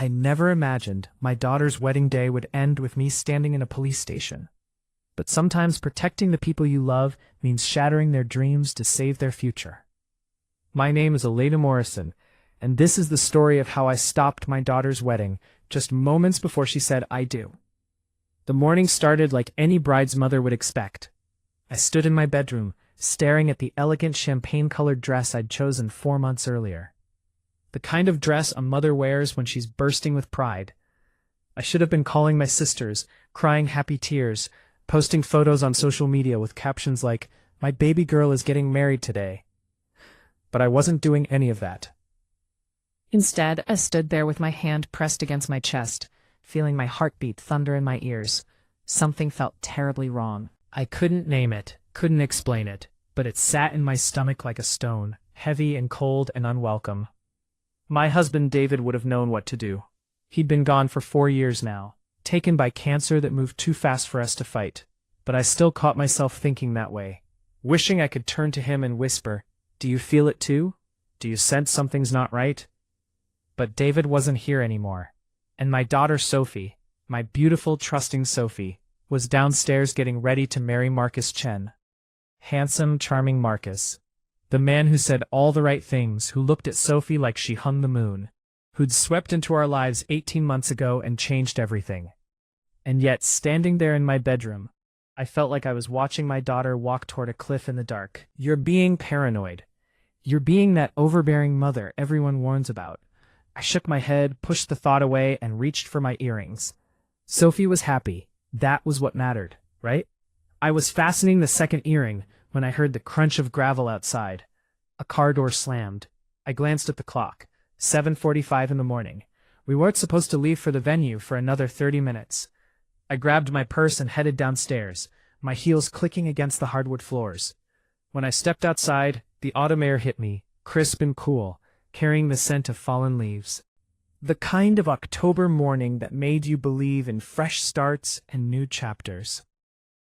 I never imagined my daughter's wedding day would end with me standing in a police station. But sometimes protecting the people you love means shattering their dreams to save their future. My name is Elena Morrison, and this is the story of how I stopped my daughter's wedding just moments before she said I do. The morning started like any bride's mother would expect. I stood in my bedroom, staring at the elegant champagne-colored dress I'd chosen 4 months earlier. The kind of dress a mother wears when she's bursting with pride. I should have been calling my sisters, crying happy tears, posting photos on social media with captions like, "My baby girl is getting married today." But I wasn't doing any of that. Instead, I stood there with my hand pressed against my chest, feeling my heartbeat thunder in my ears. Something felt terribly wrong. I couldn't name it, couldn't explain it, but it sat in my stomach like a stone, heavy and cold and unwelcome. My husband David would have known what to do. He'd been gone for 4 years now, taken by cancer that moved too fast for us to fight. But I still caught myself thinking that way, wishing I could turn to him and whisper, "Do you feel it too? Do you sense something's not right?" But David wasn't here anymore, and my daughter Sophie, my beautiful, trusting Sophie, was downstairs getting ready to marry Marcus Chen. Handsome, charming Marcus. The man who said all the right things, who looked at Sophie like she hung the moon, who'd swept into our lives 18 months ago and changed everything. And yet, standing there in my bedroom, I felt like I was watching my daughter walk toward a cliff in the dark. You're being paranoid. You're being that overbearing mother everyone warns about. I shook my head, pushed the thought away, and reached for my earrings. Sophie was happy. That was what mattered, right? I was fastening the second earring when I heard the crunch of gravel outside. A car door slammed. I glanced at the clock. 7:45 in the morning. We weren't supposed to leave for the venue for another 30 minutes. I grabbed my purse and headed downstairs, my heels clicking against the hardwood floors. When I stepped outside, the autumn air hit me, crisp and cool, carrying the scent of fallen leaves. The kind of October morning that made you believe in fresh starts and new chapters.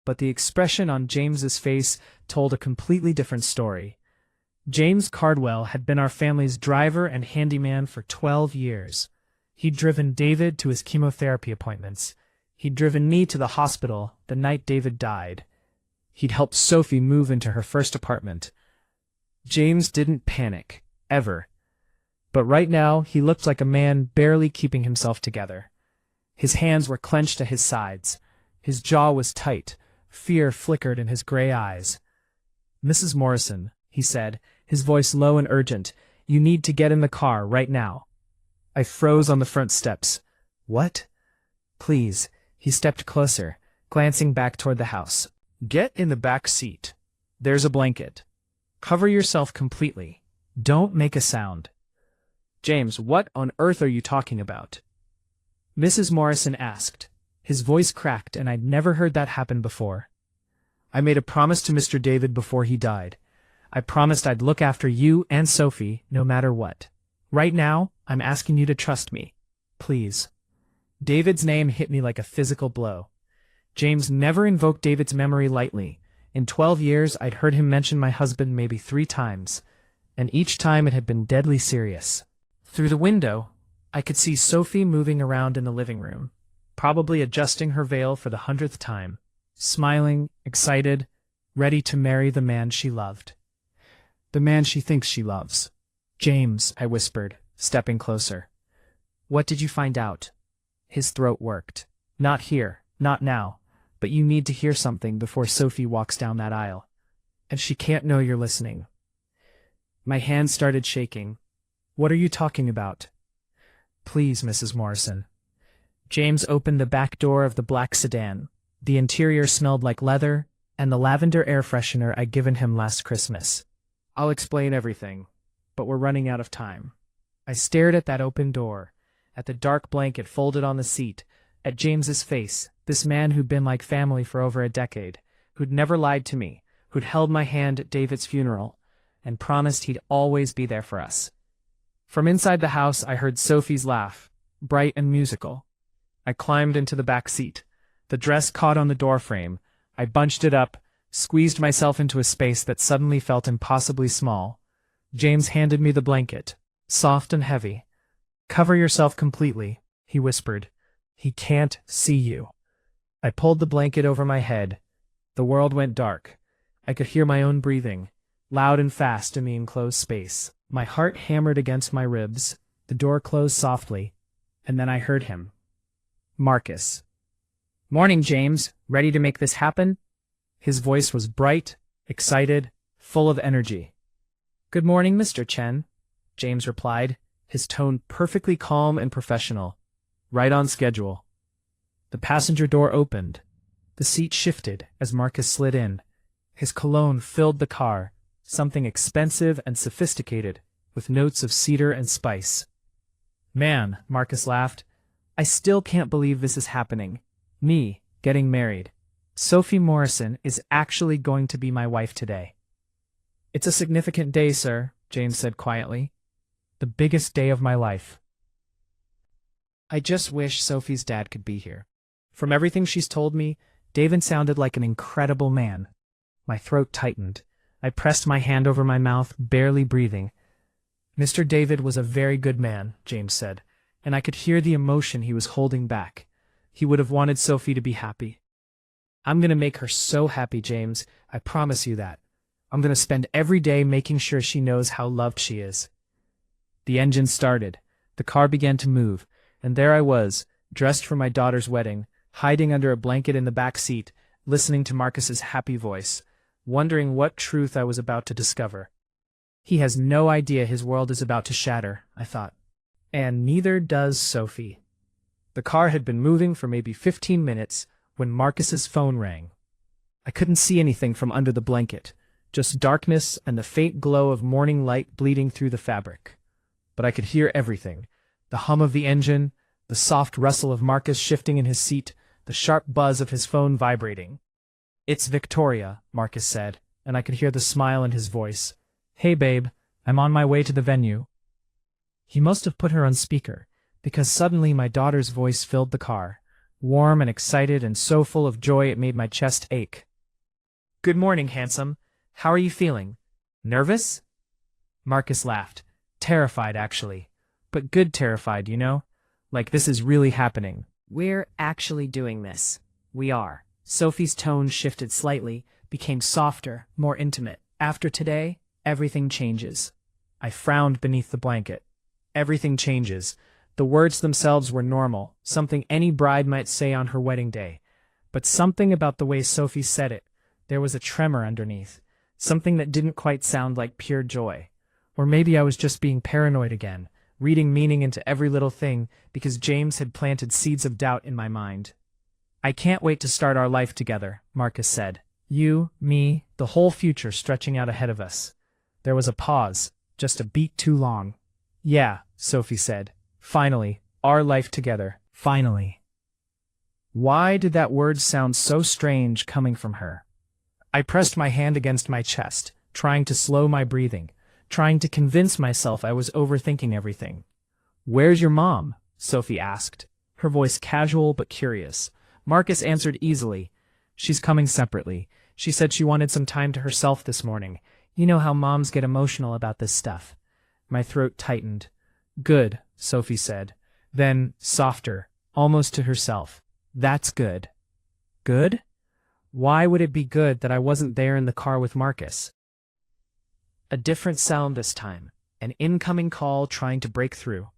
But the expression on James's face told a completely different story. James Cardwell had been our family's driver and handyman for 12 years. He'd driven David to his chemotherapy appointments. He'd driven me to the hospital the night David died. He'd helped Sophie move into her first apartment. James didn't panic, ever. But right now, he looked like a man barely keeping himself together. His hands were clenched at his sides. His jaw was tight. Fear flickered in his gray eyes. "Mrs. Morrison," he said, his voice low and urgent, "you need to get in the car right now." I froze on the front steps. "What?" "Please." He stepped closer, glancing back toward the house. "Get in the back seat. There's a blanket. Cover yourself completely. Don't make a sound." "James, what on earth are you talking about?" Mrs. Morrison asked. His voice cracked, and I'd never heard that happen before. "I made a promise to Mr. David before he died. I promised I'd look after you and Sophie, no matter what. Right now, I'm asking you to trust me. Please." David's name hit me like a physical blow. James never invoked David's memory lightly. In 12 years, I'd heard him mention my husband maybe 3 times, and each time it had been deadly serious. Through the window, I could see Sophie moving around in the living room, probably adjusting her veil for the 100th time, smiling, excited, ready to marry the man she loved. The man she thinks she loves. "James," I whispered, stepping closer. "What did you find out?" His throat worked. "Not here, not now, but you need to hear something before Sophie walks down that aisle. And she can't know you're listening." My hands started shaking. "What are you talking about?" "Please, Mrs. Morrison." James opened the back door of the black sedan. The interior smelled like leather and the lavender air freshener I'd given him last Christmas. "I'll explain everything, but we're running out of time." I stared at that open door, at the dark blanket folded on the seat, at James's face, this man who'd been like family for over a decade, who'd never lied to me, who'd held my hand at David's funeral, and promised he'd always be there for us. From inside the house, I heard Sophie's laugh, bright and musical. I climbed into the back seat. The dress caught on the doorframe. I bunched it up, squeezed myself into a space that suddenly felt impossibly small. James handed me the blanket, soft and heavy. "Cover yourself completely. he whispered. "He can't see you." I pulled the blanket over my head. The world went dark. I could hear my own breathing, loud and fast in the enclosed space. My heart hammered against my ribs. The door closed softly, and then I heard him. Marcus. "Morning, James. Ready to make this happen?" His voice was bright, excited, full of energy. "Good morning, Mr. Chen," James replied, his tone perfectly calm and professional. "Right on schedule." The passenger door opened. The seat shifted as Marcus slid in. His cologne filled the car, something expensive and sophisticated, with notes of cedar and spice. "Man," Marcus laughed, "I still can't believe this is happening. Me, getting married. Sophie Morrison is actually going to be my wife today." "It's a significant day, sir," James said quietly. "The biggest day of my life." I just wish Sophie's dad could be here. From everything she's told me, David sounded like an incredible man. My throat tightened. I pressed my hand over my mouth, barely breathing. "Mr. David was a very good man," James said, and I could hear the emotion he was holding back. He would have wanted Sophie to be happy. "I'm going to make her so happy, James. I promise you that. I'm going to spend every day making sure she knows how loved she is." The engine started. The car began to move, and there I was, dressed for my daughter's wedding, hiding under a blanket in the back seat, listening to Marcus's happy voice, wondering what truth I was about to discover. He has no idea his world is about to shatter, I thought. And neither does Sophie. The car had been moving for maybe 15 minutes when Marcus's phone rang. I couldn't see anything from under the blanket, just darkness and the faint glow of morning light bleeding through the fabric. But I could hear everything, the hum of the engine, the soft rustle of Marcus shifting in his seat, the sharp buzz of his phone vibrating. "It's Victoria," Marcus said, and I could hear the smile in his voice. "Hey, babe, I'm on my way to the venue." He must have put her on speaker, because suddenly my daughter's voice filled the car, warm and excited and so full of joy it made my chest ache. "Good morning, handsome. How are you feeling? Nervous?" Marcus laughed, terrified actually, but good terrified, you know? Like this is really happening. "We're actually doing this. We are." Sophie's tone shifted slightly, became softer, more intimate. "After today, everything changes." I frowned beneath the blanket. Everything changes. The words themselves were normal, something any bride might say on her wedding day. But something about the way Sophie said it, there was a tremor underneath, something that didn't quite sound like pure joy. Or maybe I was just being paranoid again, reading meaning into every little thing because James had planted seeds of doubt in my mind. "I can't wait to start our life together," Marcus said. "You, me, the whole future stretching out ahead of us." There was a pause, just a beat too long. "Yeah," Sophie said. "Finally, our life together. Finally." Why did that word sound so strange coming from her? I pressed my hand against my chest, trying to slow my breathing, trying to convince myself I was overthinking everything. "Where's your mom?" Sophie asked, her voice casual but curious. Marcus answered easily. "She's coming separately. She said she wanted some time to herself this morning. You know how moms get emotional about this stuff." My throat tightened. "Good," Sophie said. Then, softer, almost to herself. "That's good." Good? Why would it be good that I wasn't there in the car with Marcus? A different sound this time, an incoming call trying to break through.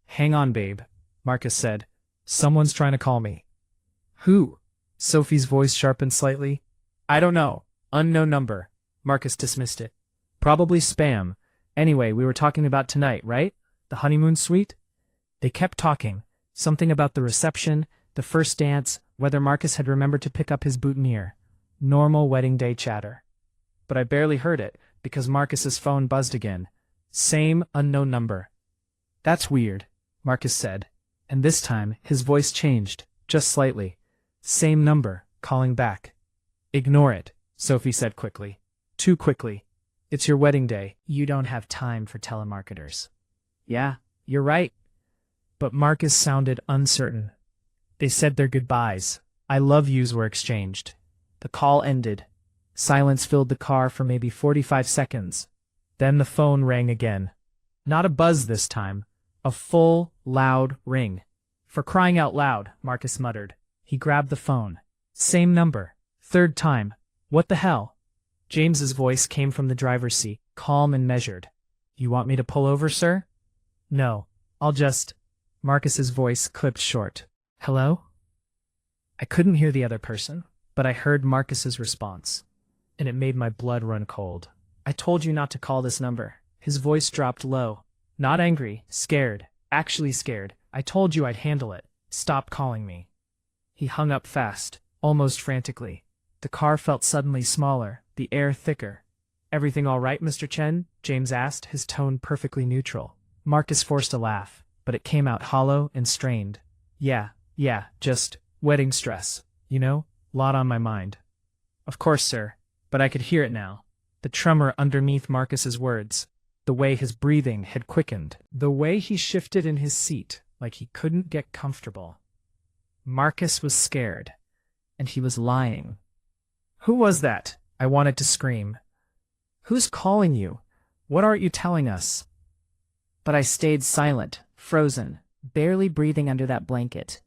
"Hang on, babe," Marcus said. "Someone's trying to call me." "Who?" Sophie's voice sharpened slightly. "I don't know. Unknown number." Marcus dismissed it. "Probably spam. Anyway, we were talking about tonight, right? The honeymoon suite?" They kept talking. Something about the reception, the first dance, whether Marcus had remembered to pick up his boutonniere. Normal wedding day chatter. But I barely heard it, because Marcus's phone buzzed again. Same unknown number. "That's weird," Marcus said, and this time his voice changed, just slightly. "Same number, calling back." "Ignore it," Sophie said quickly. Too quickly. "It's your wedding day. You don't have time for telemarketers." "Yeah, you're right." But Marcus sounded uncertain. They said their goodbyes. I love yous were exchanged. The call ended. Silence filled the car for maybe 45 seconds. Then the phone rang again. Not a buzz this time. A full, loud ring. For crying out loud, Marcus muttered. He grabbed the phone. Same number. Third time. What the hell? James's voice came from the driver's seat, calm and measured. You want me to pull over, sir? No. I'll just... Marcus's voice clipped short. Hello? I couldn't hear the other person, but I heard Marcus's response, and it made my blood run cold. I told you not to call this number. His voice dropped low. Not angry, scared. Actually scared. I told you I'd handle it. Stop calling me. He hung up fast, almost frantically. The car felt suddenly smaller, the air thicker. Everything all right, Mr. Chen? James asked, his tone perfectly neutral. Marcus forced a laugh, but it came out hollow and strained. Yeah, just wedding stress. You know, lot on my mind. Of course, sir, but I could hear it now. The tremor underneath Marcus's words. The way his breathing had quickened. The way he shifted in his seat, like he couldn't get comfortable. Marcus was scared, and he was lying. Who was that? I wanted to scream. Who's calling you? What aren't you telling us? But I stayed silent, frozen, barely breathing under that blanket.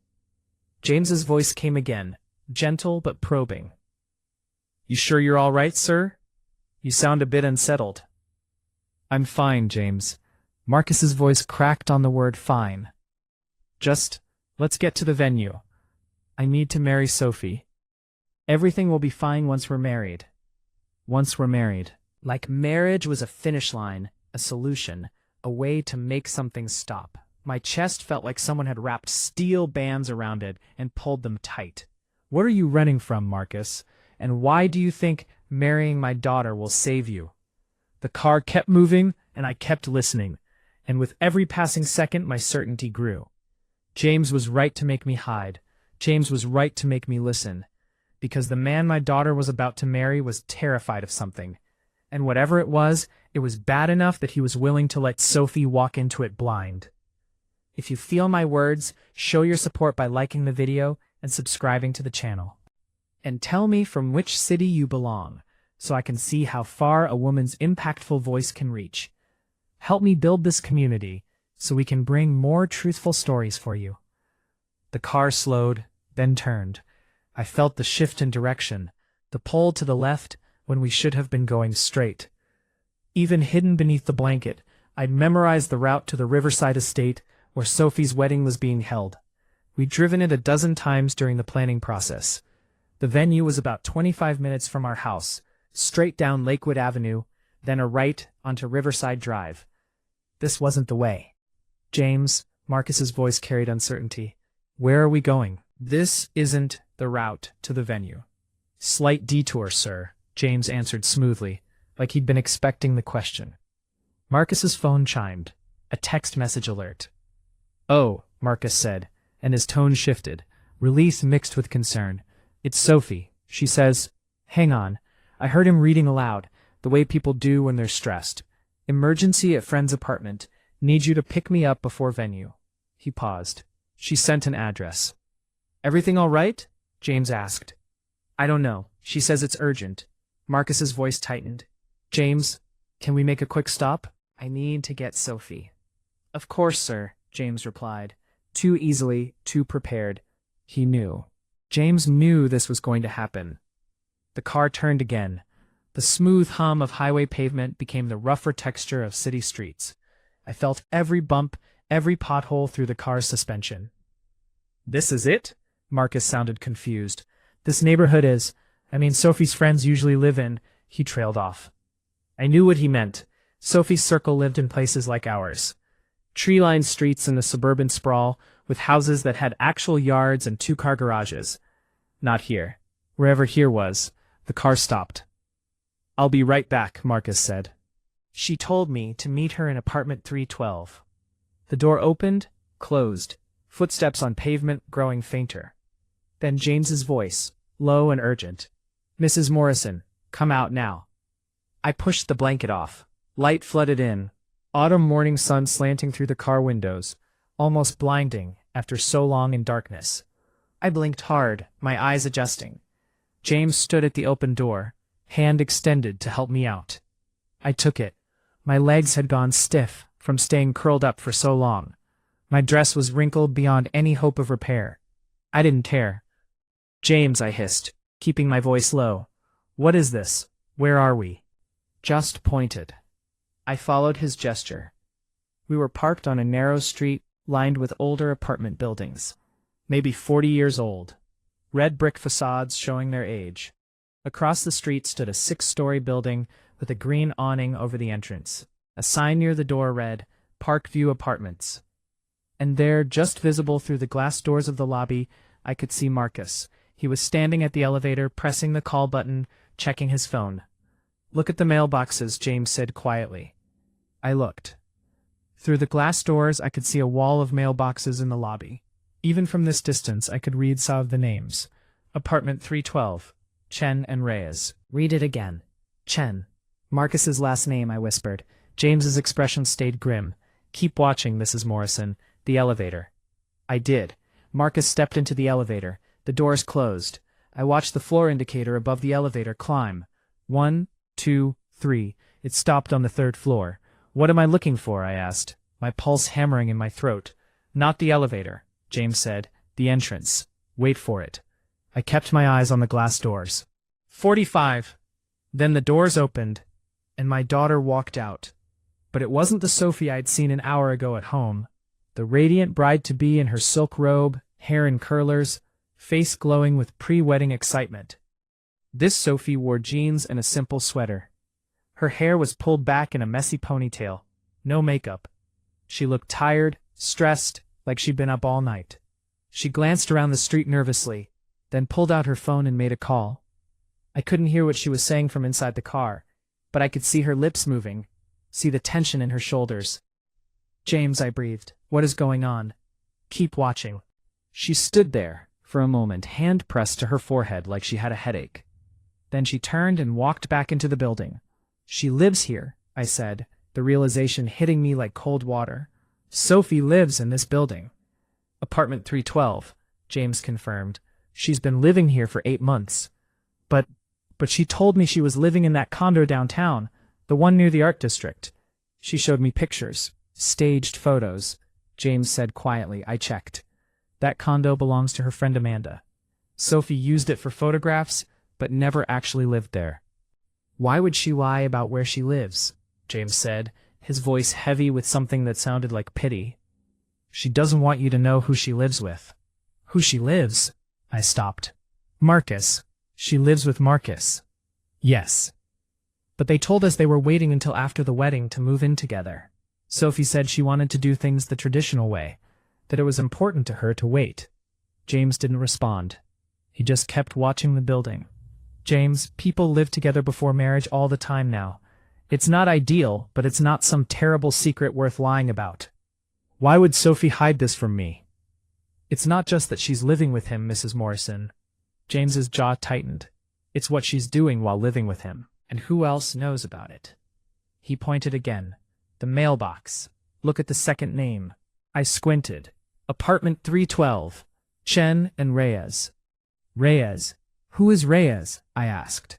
James's voice came again, gentle but probing. You sure you're all right, sir? You sound a bit unsettled. I'm fine, James. Marcus's voice cracked on the word fine. Just, let's get to the venue. I need to marry Sophie. Everything will be fine once we're married. Once we're married. Like marriage was a finish line, a solution, a way to make something stop. My chest felt like someone had wrapped steel bands around it and pulled them tight. What are you running from, Marcus? And why do you think marrying my daughter will save you? The car kept moving, and I kept listening, and with every passing second my certainty grew. James was right to make me hide. James was right to make me listen, because the man my daughter was about to marry was terrified of something, and whatever it was bad enough that he was willing to let Sophie walk into it blind. If you feel my words, show your support by liking the video and subscribing to the channel. And tell me from which city you belong, so I can see how far a woman's impactful voice can reach. Help me build this community so we can bring more truthful stories for you. The car slowed, then turned. I felt the shift in direction, the pull to the left when we should have been going straight. Even hidden beneath the blanket, I'd memorized the route to the Riverside estate where Sophie's wedding was being held. We'd driven it a dozen times during the planning process. The venue was about 25 minutes from our house, straight down Lakewood Avenue, then a right onto Riverside Drive. This wasn't the way. James, Marcus's voice carried uncertainty. Where are we going? This isn't the route to the venue. Slight detour, sir, James answered smoothly, like he'd been expecting the question. Marcus's phone chimed, a text message alert. Oh, Marcus said, and his tone shifted, relief mixed with concern. It's Sophie. She says, hang on. I heard him reading aloud, the way people do when they're stressed. Emergency at friend's apartment. Need you to pick me up before venue. He paused. She sent an address. Everything all right? James asked. I don't know. She says it's urgent. Marcus's voice tightened. James, can we make a quick stop? I need to get Sophie. Of course, sir, James replied. Too easily, too prepared. He knew. James knew this was going to happen. The car turned again. The smooth hum of highway pavement became the rougher texture of city streets. I felt every bump, every pothole through the car's suspension. This is it? Marcus sounded confused. This neighborhood is, Sophie's friends usually live in, he trailed off. I knew what he meant. Sophie's circle lived in places like ours. Tree-lined streets in the suburban sprawl, with houses that had actual yards and two-car garages. Not here. Wherever here was, the car stopped. I'll be right back, Marcus said. She told me to meet her in apartment 312. The door opened, closed, footsteps on pavement growing fainter. Then James's voice, low and urgent. Mrs. Morrison, come out now. I pushed the blanket off. Light flooded in, autumn morning sun slanting through the car windows, almost blinding after so long in darkness. I blinked hard, my eyes adjusting. James stood at the open door, hand extended to help me out. I took it. My legs had gone stiff from staying curled up for so long. My dress was wrinkled beyond any hope of repair. I didn't care. "James," I hissed, keeping my voice low. "What is this? Where are we?" Just pointed. I followed his gesture. We were parked on a narrow street lined with older apartment buildings, maybe 40 years old, red brick facades showing their age. Across the street stood a 6-story building with a green awning over the entrance. A sign near the door read, "Park View Apartments." And there, just visible through the glass doors of the lobby, I could see Marcus. He was standing at the elevator, pressing the call button, checking his phone. "Look at the mailboxes," James said quietly. I looked. Through the glass doors, I could see a wall of mailboxes in the lobby. Even from this distance, I could read some of the names. Apartment 312, Chen and Reyes. "Read it again." Chen. Marcus's last name, I whispered. James's expression stayed grim. "Keep watching, Mrs. Morrison. The elevator." I did. Marcus stepped into the elevator. The doors closed. I watched the floor indicator above the elevator climb. 1, 2, 3. It stopped on the 3rd floor. "What am I looking for?" I asked, my pulse hammering in my throat. "Not the elevator," James said. "The entrance. Wait for it." I kept my eyes on the glass doors. 45. Then the doors opened, and my daughter walked out. But it wasn't the Sophie I'd seen an hour ago at home. The radiant bride-to-be in her silk robe, hair in curlers, face glowing with pre-wedding excitement. This Sophie wore jeans and a simple sweater. Her hair was pulled back in a messy ponytail. No makeup. She looked tired, stressed, like she'd been up all night. She glanced around the street nervously, then pulled out her phone and made a call. I couldn't hear what she was saying from inside the car, but I could see her lips moving, see the tension in her shoulders. "James," I breathed, "what is going on?" "Keep watching." She stood there for a moment, hand pressed to her forehead like she had a headache. Then she turned and walked back into the building. "She lives here," I said, the realization hitting me like cold water. "Sophie lives in this building." "Apartment 312, James confirmed. "She's been living here for 8 months. But she told me she was living in that condo downtown, the one near the art district." She showed me pictures, staged photos. James said quietly. I checked. "That condo belongs to her friend Amanda. Sophie used it for photographs, but never actually lived there." "Why would she lie about where she lives?" James said, his voice heavy with something that sounded like pity. "She doesn't want you to know who she lives with." "Who she lives?" I stopped. "Marcus. She lives with Marcus." "Yes. But they told us they were waiting until after the wedding to move in together. Sophie said she wanted to do things the traditional way, that it was important to her to wait." James didn't respond. He just kept watching the building. "James, people live together before marriage all the time now. It's not ideal, but it's not some terrible secret worth lying about. Why would Sophie hide this from me?" "It's not just that she's living with him, Mrs. Morrison." James's jaw tightened. "It's what she's doing while living with him. And who else knows about it?" He pointed again. "The mailbox. Look at the second name." I squinted. "Apartment 312. Chen and Reyes." "Reyes? Who is Reyes?" I asked.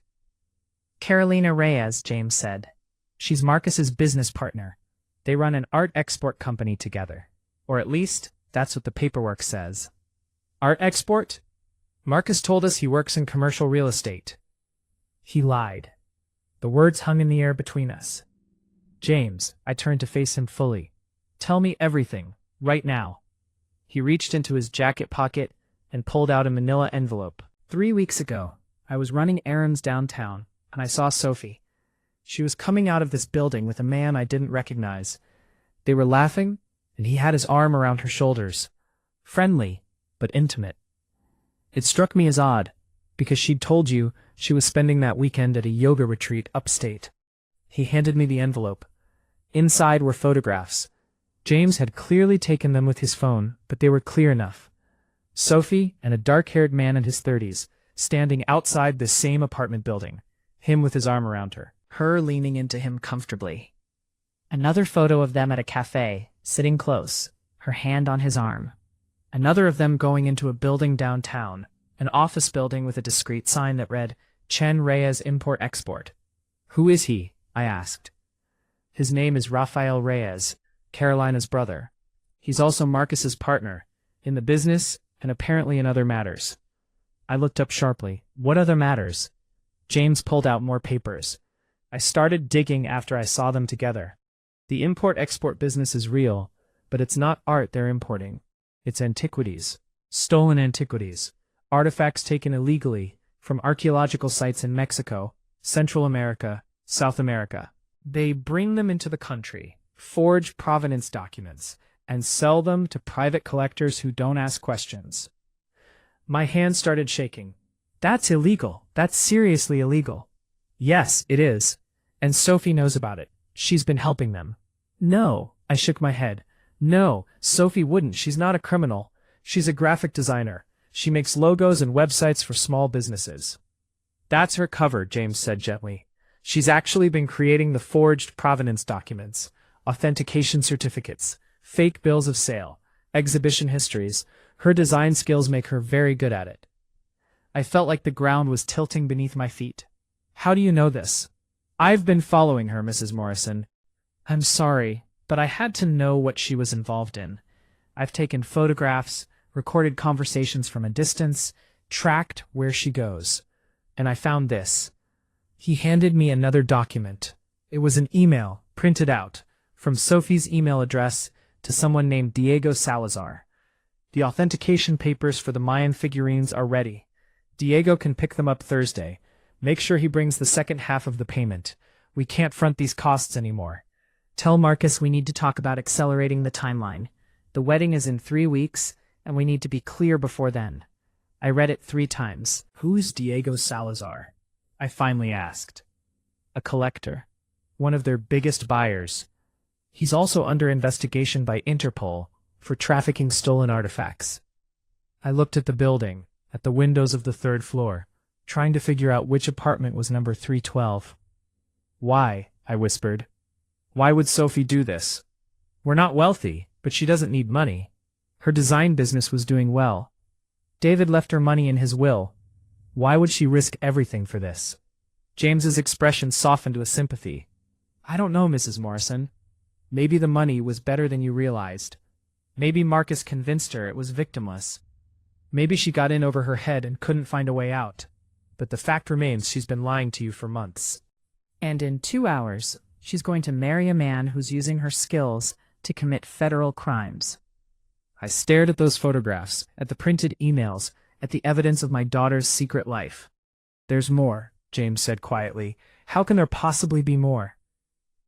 "Carolina Reyes," James said. "She's Marcus's business partner. They run an art export company together. Or at least, that's what the paperwork says." "Art export?" "Marcus told us he works in commercial real estate." He lied. The words hung in the air between us. "James," I turned to face him fully. "Tell me everything, right now." He reached into his jacket pocket and pulled out a manila envelope. 3 weeks ago, I was running errands downtown, and I saw Sophie. She was coming out of this building with a man I didn't recognize. They were laughing, and he had his arm around her shoulders. Friendly, but intimate. It struck me as odd, because she'd told you she was spending that weekend at a yoga retreat upstate. He handed me the envelope. Inside were photographs. James had clearly taken them with his phone, but they were clear enough. Sophie and a dark-haired man in his 30s, standing outside the same apartment building, him with his arm around her leaning into him comfortably. Another photo of them at a cafe, sitting close, her hand on his arm. Another of them going into a building downtown, an office building with a discreet sign that read, "Chen Reyes Import-Export." "Who is he?" I asked. "His name is Rafael Reyes, Carolina's brother. He's also Marcus's partner, in the business and apparently in other matters. I looked up sharply. What other matters? James pulled out more papers. I started digging after I saw them together. The import-export business is real, but it's not art they're importing. It's antiquities. Stolen antiquities. Artifacts taken illegally from archaeological sites in Mexico, Central America, South America. They bring them into the country, forge provenance documents, and sell them to private collectors who don't ask questions. My hand started shaking. That's illegal. That's seriously illegal. Yes, it is. And Sophie knows about it. She's been helping them. No, I shook my head. No, Sophie wouldn't. She's not a criminal. She's a graphic designer. She makes logos and websites for small businesses. That's her cover, James said gently. She's actually been creating the forged provenance documents, authentication certificates, fake bills of sale, exhibition histories. Her design skills make her very good at it. I felt like the ground was tilting beneath my feet. How do you know this? I've been following her, Mrs. Morrison. I'm sorry, but I had to know what she was involved in. I've taken photographs, recorded conversations from a distance, tracked where she goes. And I found this. He handed me another document. It was an email, printed out, from Sophie's email address to someone named Diego Salazar. The authentication papers for the Mayan figurines are ready. Diego can pick them up Thursday. Make sure he brings the second half of the payment. We can't front these costs anymore. Tell Marcus we need to talk about accelerating the timeline. The wedding is in 3 weeks, and we need to be clear before then. I read it 3 times. Who's Diego Salazar? I finally asked. A collector. One of their biggest buyers. He's also under investigation by Interpol for trafficking stolen artifacts. I looked at the building, at the windows of the 3rd floor, trying to figure out which apartment was number 312. Why? I whispered. Why would Sophie do this? We're not wealthy, but she doesn't need money. Her design business was doing well. David left her money in his will. Why would she risk everything for this? James's expression softened with sympathy. I don't know, Mrs. Morrison. Maybe the money was better than you realized. Maybe Marcus convinced her it was victimless. Maybe she got in over her head and couldn't find a way out. But the fact remains she's been lying to you for months. And in 2 hours, she's going to marry a man who's using her skills to commit federal crimes. I stared at those photographs, at the printed emails, at the evidence of my daughter's secret life. There's more, James said quietly. How can there possibly be more?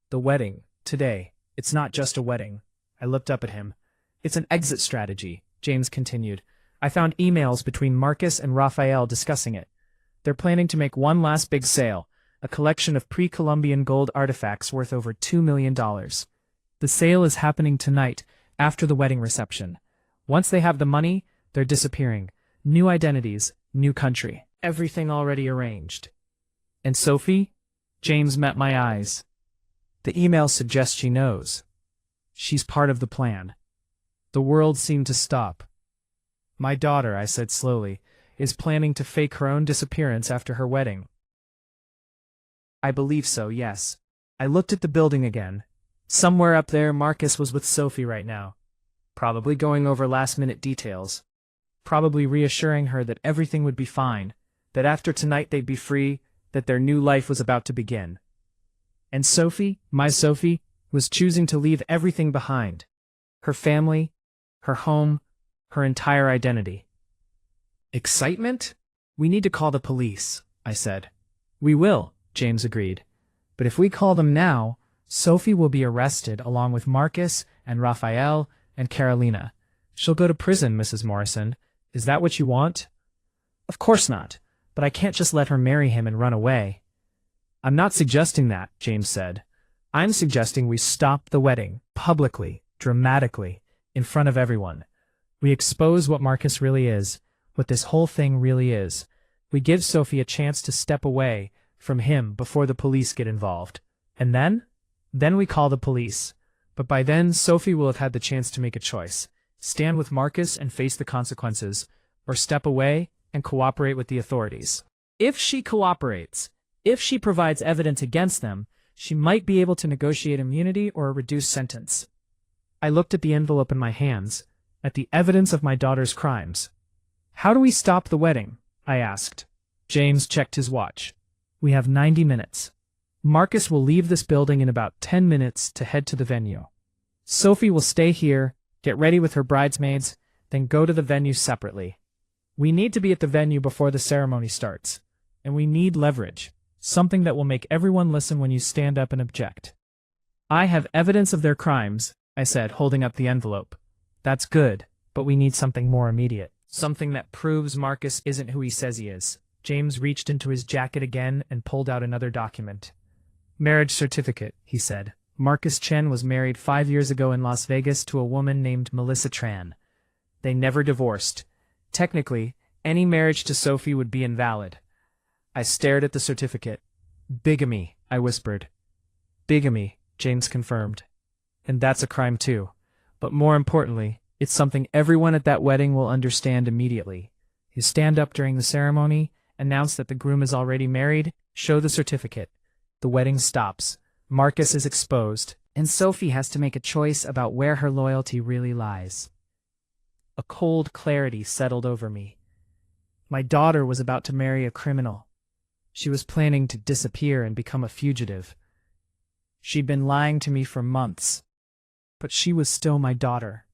The wedding, today, it's not just a wedding. I looked up at him. It's an exit strategy, James continued. I found emails between Marcus and Raphael discussing it. They're planning to make one last big sale, a collection of pre-Columbian gold artifacts worth over $2 million. The sale is happening tonight, after the wedding reception. Once they have the money, they're disappearing. New identities, new country. Everything already arranged. And Sophie? James met my eyes. The email suggests she knows. She's part of the plan. The world seemed to stop. My daughter, I said slowly, is planning to fake her own disappearance after her wedding. I believe so, yes. I looked at the building again. Somewhere up there, Marcus was with Sophie right now. Probably going over last-minute details. Probably reassuring her that everything would be fine, that after tonight they'd be free, that their new life was about to begin. And Sophie, my Sophie, was choosing to leave everything behind. Her family, her home, her entire identity. Excitement? We need to call the police, I said. We will, James agreed. But if we call them now, Sophie will be arrested along with Marcus and Raphael and Carolina. She'll go to prison, Mrs. Morrison. Is that what you want? Of course not, but I can't just let her marry him and run away. I'm not suggesting that, James said. I'm suggesting we stop the wedding, publicly, dramatically, in front of everyone. We expose what Marcus really is, what this whole thing really is. We give Sophie a chance to step away from him before the police get involved. And then? Then we call the police. But by then, Sophie will have had the chance to make a choice. Stand with Marcus and face the consequences, or step away and cooperate with the authorities. If she cooperates, if she provides evidence against them, she might be able to negotiate immunity or a reduced sentence. I looked at the envelope in my hands, at the evidence of my daughter's crimes. How do we stop the wedding? I asked. James checked his watch. We have 90 minutes. Marcus will leave this building in about 10 minutes to head to the venue. Sophie will stay here, get ready with her bridesmaids, then go to the venue separately. We need to be at the venue before the ceremony starts, and we need leverage, something that will make everyone listen when you stand up and object. I have evidence of their crimes, I said, holding up the envelope. That's good, but we need something more immediate. Something that proves Marcus isn't who he says he is. James reached into his jacket again and pulled out another document. Marriage certificate, he said. Marcus Chen was married 5 years ago in Las Vegas to a woman named Melissa Tran. They never divorced. Technically, any marriage to Sophie would be invalid. I stared at the certificate. Bigamy, I whispered. Bigamy, James confirmed. And that's a crime too. But more importantly, it's something everyone at that wedding will understand immediately. You stand up during the ceremony, announce that the groom is already married, show the certificate. The wedding stops. Marcus is exposed, and Sophie has to make a choice about where her loyalty really lies. A cold clarity settled over me. My daughter was about to marry a criminal. She was planning to disappear and become a fugitive. She'd been lying to me for months. But she was still my daughter.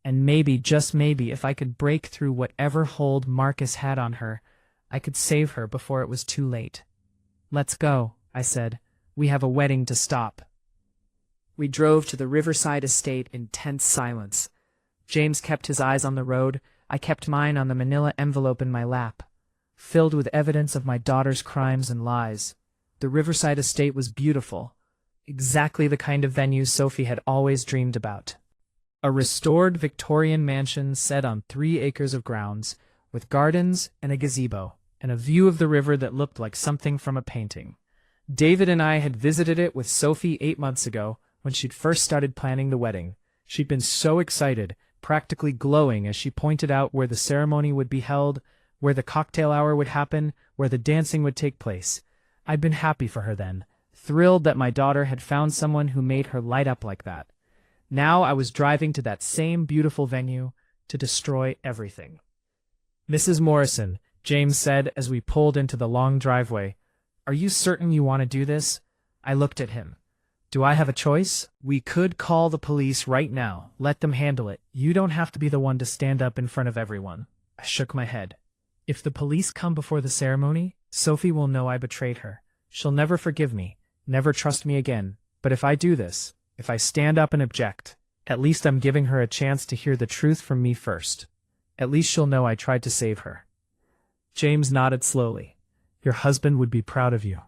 And maybe, just maybe, if I could break through whatever hold Marcus had on her, I could save her before it was too late. Let's go, I said. We have a wedding to stop. We drove to the Riverside estate in tense silence. James kept his eyes on the road. I kept mine on the manila envelope in my lap, filled with evidence of my daughter's crimes and lies. The Riverside estate was beautiful, exactly the kind of venue Sophie had always dreamed about. A restored Victorian mansion set on 3 acres of grounds, with gardens and a gazebo, and a view of the river that looked like something from a painting. David and I had visited it with Sophie 8 months ago, when she'd first started planning the wedding. She'd been so excited, practically glowing as she pointed out where the ceremony would be held, where the cocktail hour would happen, where the dancing would take place. I'd been happy for her then, thrilled that my daughter had found someone who made her light up like that. Now I was driving to that same beautiful venue to destroy everything. Mrs. Morrison, James said as we pulled into the long driveway, "Are you certain you want to do this?" I looked at him. "Do I have a choice? We could call the police right now. Let them handle it. You don't have to be the one to stand up in front of everyone." I shook my head. "If the police come before the ceremony, Sophie will know I betrayed her. She'll never forgive me, never trust me again. But if I do this, if I stand up and object, at least I'm giving her a chance to hear the truth from me first. At least she'll know I tried to save her." James nodded slowly. "Your husband would be proud of you.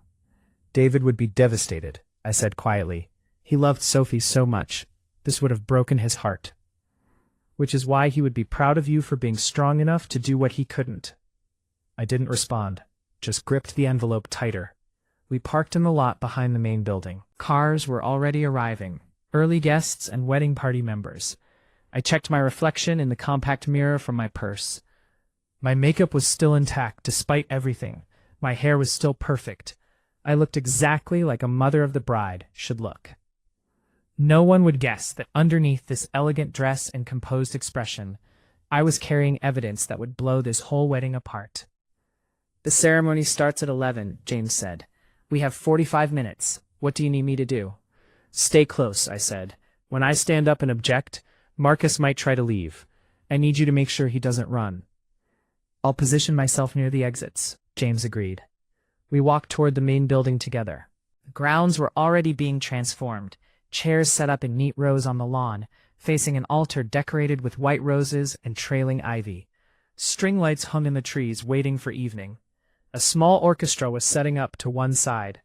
David would be devastated," I said quietly. "He loved Sophie so much. This would have broken his heart. Which is why he would be proud of you for being strong enough to do what he couldn't." I didn't respond, just gripped the envelope tighter. We parked in the lot behind the main building. Cars were already arriving, early guests and wedding party members. I checked my reflection in the compact mirror from my purse. My makeup was still intact despite everything. My hair was still perfect. I looked exactly like a mother of the bride should look. No one would guess that underneath this elegant dress and composed expression, I was carrying evidence that would blow this whole wedding apart. "The ceremony starts at 11, James said. "We have 45 minutes. What do you need me to do?" "Stay close," I said. "When I stand up and object, Marcus might try to leave. I need you to make sure he doesn't run." "I'll position myself near the exits," James agreed. We walked toward the main building together. The grounds were already being transformed, chairs set up in neat rows on the lawn, facing an altar decorated with white roses and trailing ivy. String lights hung in the trees, waiting for evening. A small orchestra was setting up to one side.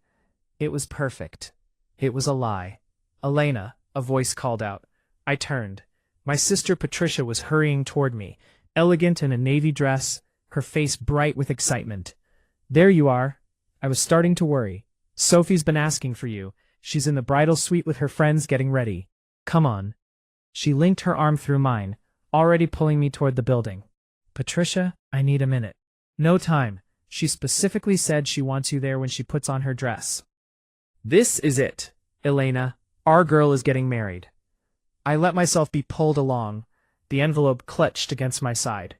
It was perfect. It was a lie. "Elena," a voice called out. I turned. My sister Patricia was hurrying toward me, elegant in a navy dress, her face bright with excitement. "There you are." I was starting to worry. "Sophie's been asking for you. She's in the bridal suite with her friends getting ready. Come on." She linked her arm through mine, already pulling me toward the building. "Patricia, I need a minute." "No time. She specifically said she wants you there when she puts on her dress." "This is it, Elena. Our girl is getting married." I let myself be pulled along, the envelope clutched against my side.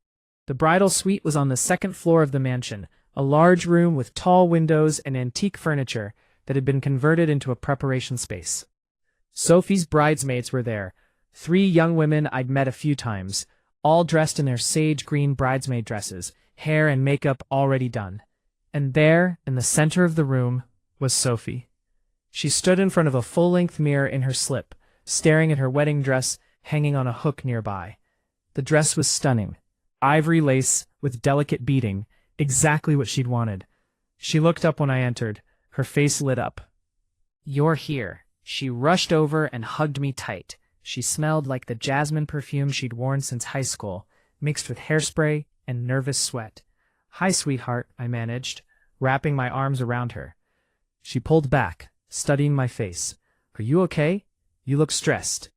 The bridal suite was on the second floor of the mansion, a large room with tall windows and antique furniture that had been converted into a preparation space. Sophie's bridesmaids were there, 3 young women I'd met a few times, all dressed in their sage green bridesmaid dresses, hair and makeup already done. And there, in the center of the room, was Sophie. She stood in front of a full-length mirror in her slip, staring at her wedding dress hanging on a hook nearby. The dress was stunning. Ivory lace with delicate beading, exactly what she'd wanted. She looked up when I entered, her face lit up. "You're here." She rushed over and hugged me tight. She smelled like the jasmine perfume she'd worn since high school, mixed with hairspray and nervous sweat. "Hi, sweetheart," I managed, wrapping my arms around her. She pulled back, studying my face. "Are you okay? You look stressed."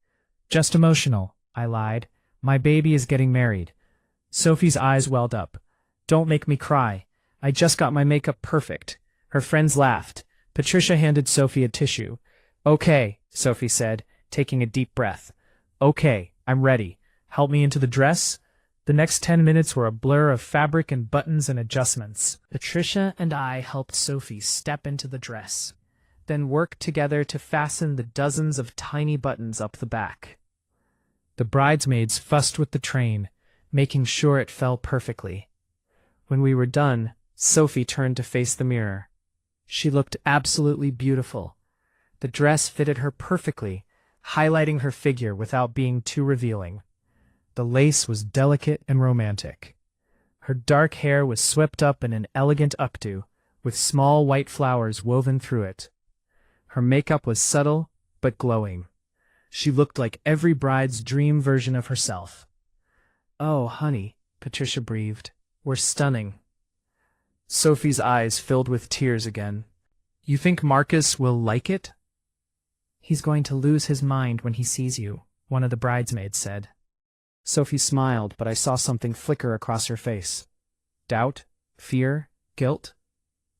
"Just emotional," I lied. "My baby is getting married." Sophie's eyes welled up. "Don't make me cry. I just got my makeup perfect." Her friends laughed. Patricia handed Sophie a tissue. "Okay," Sophie said, taking a deep breath. "Okay, I'm ready. Help me into the dress?" The next 10 minutes were a blur of fabric and buttons and adjustments. Patricia and I helped Sophie step into the dress, then worked together to fasten the dozens of tiny buttons up the back. The bridesmaids fussed with the train, making sure it fell perfectly. When we were done, Sophie turned to face the mirror. She looked absolutely beautiful. The dress fitted her perfectly, highlighting her figure without being too revealing. The lace was delicate and romantic. Her dark hair was swept up in an elegant updo, with small white flowers woven through it. Her makeup was subtle, but glowing. She looked like every bride's dream version of herself. "Oh, honey," Patricia breathed. "We're stunning." Sophie's eyes filled with tears again. "You think Marcus will like it?" "He's going to lose his mind when he sees you," one of the bridesmaids said. Sophie smiled, but I saw something flicker across her face. Doubt? Fear? Guilt?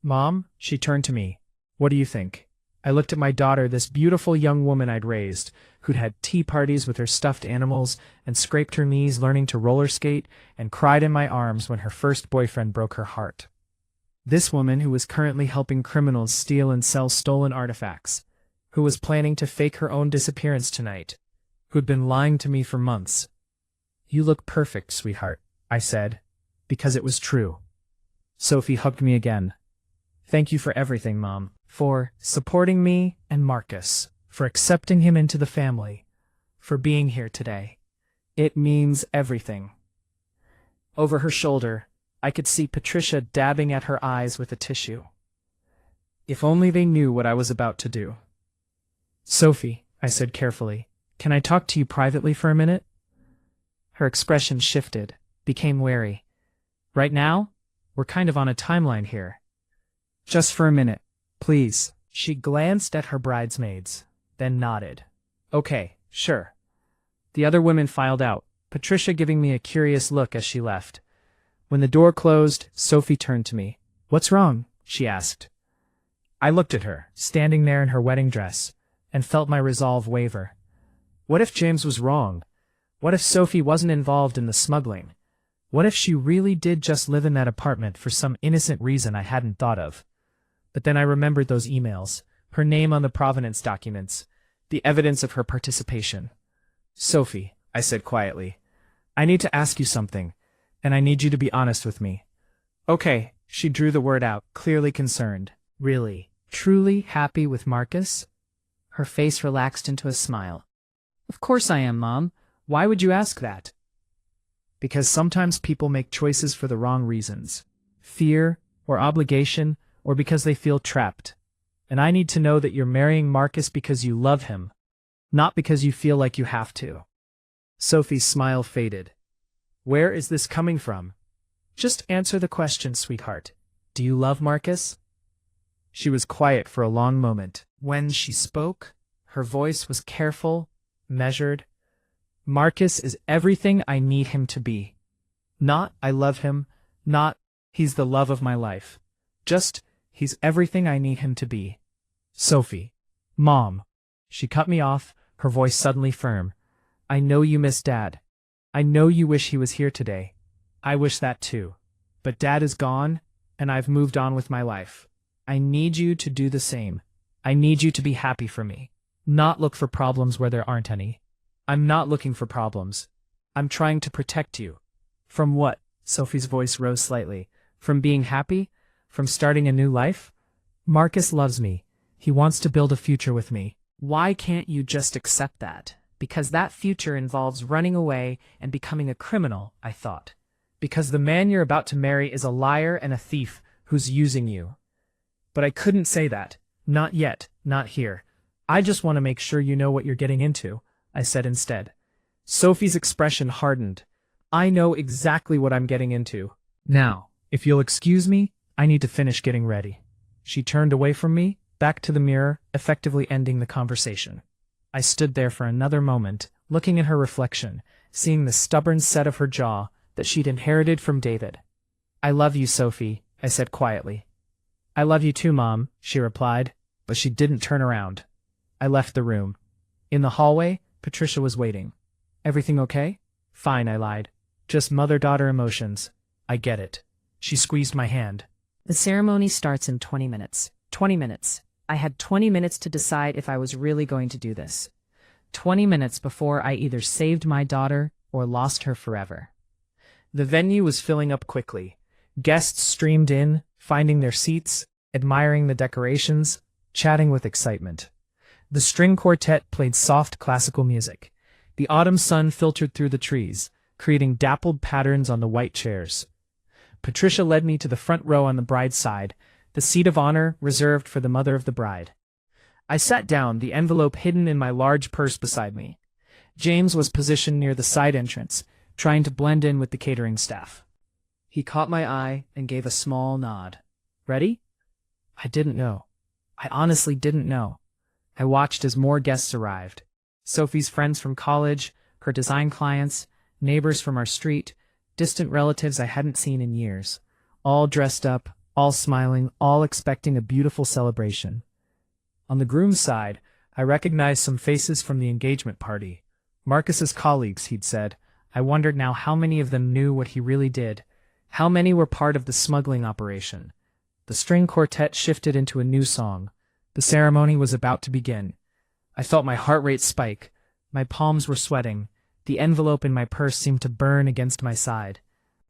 "Mom," she turned to me. "What do you think?" I looked at my daughter, this beautiful young woman I'd raised, who'd had tea parties with her stuffed animals and scraped her knees learning to roller skate and cried in my arms when her first boyfriend broke her heart. This woman who was currently helping criminals steal and sell stolen artifacts, who was planning to fake her own disappearance tonight, who'd been lying to me for months. "You look perfect, sweetheart," I said, because it was true. Sophie hugged me again. "Thank you for everything, Mom. For supporting me and Marcus, for accepting him into the family, for being here today. It means everything." Over her shoulder, I could see Patricia dabbing at her eyes with a tissue. If only they knew what I was about to do. "Sophie," I said carefully, "can I talk to you privately for a minute?" Her expression shifted, became wary. "Right now? We're kind of on a timeline here." "Just for a minute, please." She glanced at her bridesmaids, then nodded. "Okay, sure." The other women filed out, Patricia giving me a curious look as she left. When the door closed, Sophie turned to me. "What's wrong?" she asked. I looked at her, standing there in her wedding dress, and felt my resolve waver. What if James was wrong? What if Sophie wasn't involved in the smuggling? What if she really did just live in that apartment for some innocent reason I hadn't thought of? But then I remembered those emails, her name on the provenance documents, the evidence of her participation. "Sophie," I said quietly, "I need to ask you something, and I need you to be honest with me." "Okay," she drew the word out, clearly concerned. "Really, truly happy with Marcus?" Her face relaxed into a smile. "Of course I am, Mom. Why would you ask that?" "Because sometimes people make choices for the wrong reasons. Fear, or obligation, or because they feel trapped. And I need to know that you're marrying Marcus because you love him, not because you feel like you have to." Sophie's smile faded. "Where is this coming from?" "Just answer the question, sweetheart. Do you love Marcus?" She was quiet for a long moment. When she spoke, her voice was careful, measured. "Marcus is everything I need him to be. Not I love him, not he's the love of my life. Just he's everything I need him to be." "Sophie." "Mom." She cut me off, her voice suddenly firm. I know you miss Dad. I know you wish he was here today. I wish that too. But Dad is gone, and I've moved on with my life. I need you to do the same. I need you to be happy for me. Not look for problems where there aren't any. I'm not looking for problems. I'm trying to protect you. From what? Sophie's voice rose slightly. From being happy? From starting a new life? Marcus loves me. He wants to build a future with me. Why can't you just accept that? Because that future involves running away and becoming a criminal, I thought. Because the man you're about to marry is a liar and a thief who's using you. But I couldn't say that. Not yet, not here. I just want to make sure you know what you're getting into, I said instead. Sophie's expression hardened. I know exactly what I'm getting into. Now, if you'll excuse me, I need to finish getting ready. She turned away from me, back to the mirror, effectively ending the conversation. I stood there for another moment, looking at her reflection, seeing the stubborn set of her jaw that she'd inherited from David. I love you, Sophie, I said quietly. I love you too, Mom, she replied, but she didn't turn around. I left the room. In the hallway, Patricia was waiting. Everything okay? Fine, I lied. Just mother-daughter emotions. I get it. She squeezed my hand. The ceremony starts in 20 minutes. 20 minutes. I had 20 minutes to decide if I was really going to do this. 20 minutes before I either saved my daughter or lost her forever. The venue was filling up quickly. Guests streamed in, finding their seats, admiring the decorations, chatting with excitement. The string quartet played soft classical music. The autumn sun filtered through the trees, creating dappled patterns on the white chairs. Patricia led me to the front row on the bride's side, the seat of honor reserved for the mother of the bride. I sat down, the envelope hidden in my large purse beside me. James was positioned near the side entrance, trying to blend in with the catering staff. He caught my eye and gave a small nod. Ready? I didn't know. I honestly didn't know. I watched as more guests arrived. Sophie's friends from college, her design clients, neighbors from our street, distant relatives I hadn't seen in years. All dressed up, all smiling, all expecting a beautiful celebration. On the groom's side, I recognized some faces from the engagement party. Marcus's colleagues, he'd said. I wondered now how many of them knew what he really did. How many were part of the smuggling operation? The string quartet shifted into a new song. The ceremony was about to begin. I felt my heart rate spike. My palms were sweating. The envelope in my purse seemed to burn against my side.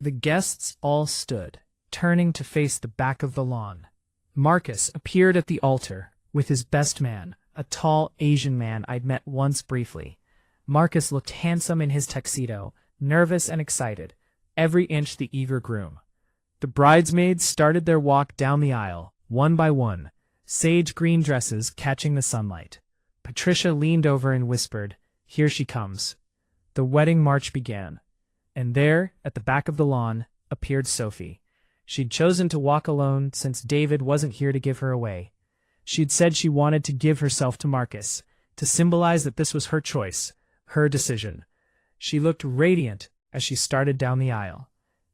The guests all stood, turning to face the back of the lawn. Marcus appeared at the altar with his best man, a tall Asian man I'd met once briefly. Marcus looked handsome in his tuxedo, nervous and excited, every inch the eager groom. The bridesmaids started their walk down the aisle, one by one, sage green dresses catching the sunlight. Patricia leaned over and whispered, "Here she comes." The wedding march began, and there, at the back of the lawn, appeared Sophie. She'd chosen to walk alone since David wasn't here to give her away. She'd said she wanted to give herself to Marcus, to symbolize that this was her choice, her decision. She looked radiant as she started down the aisle.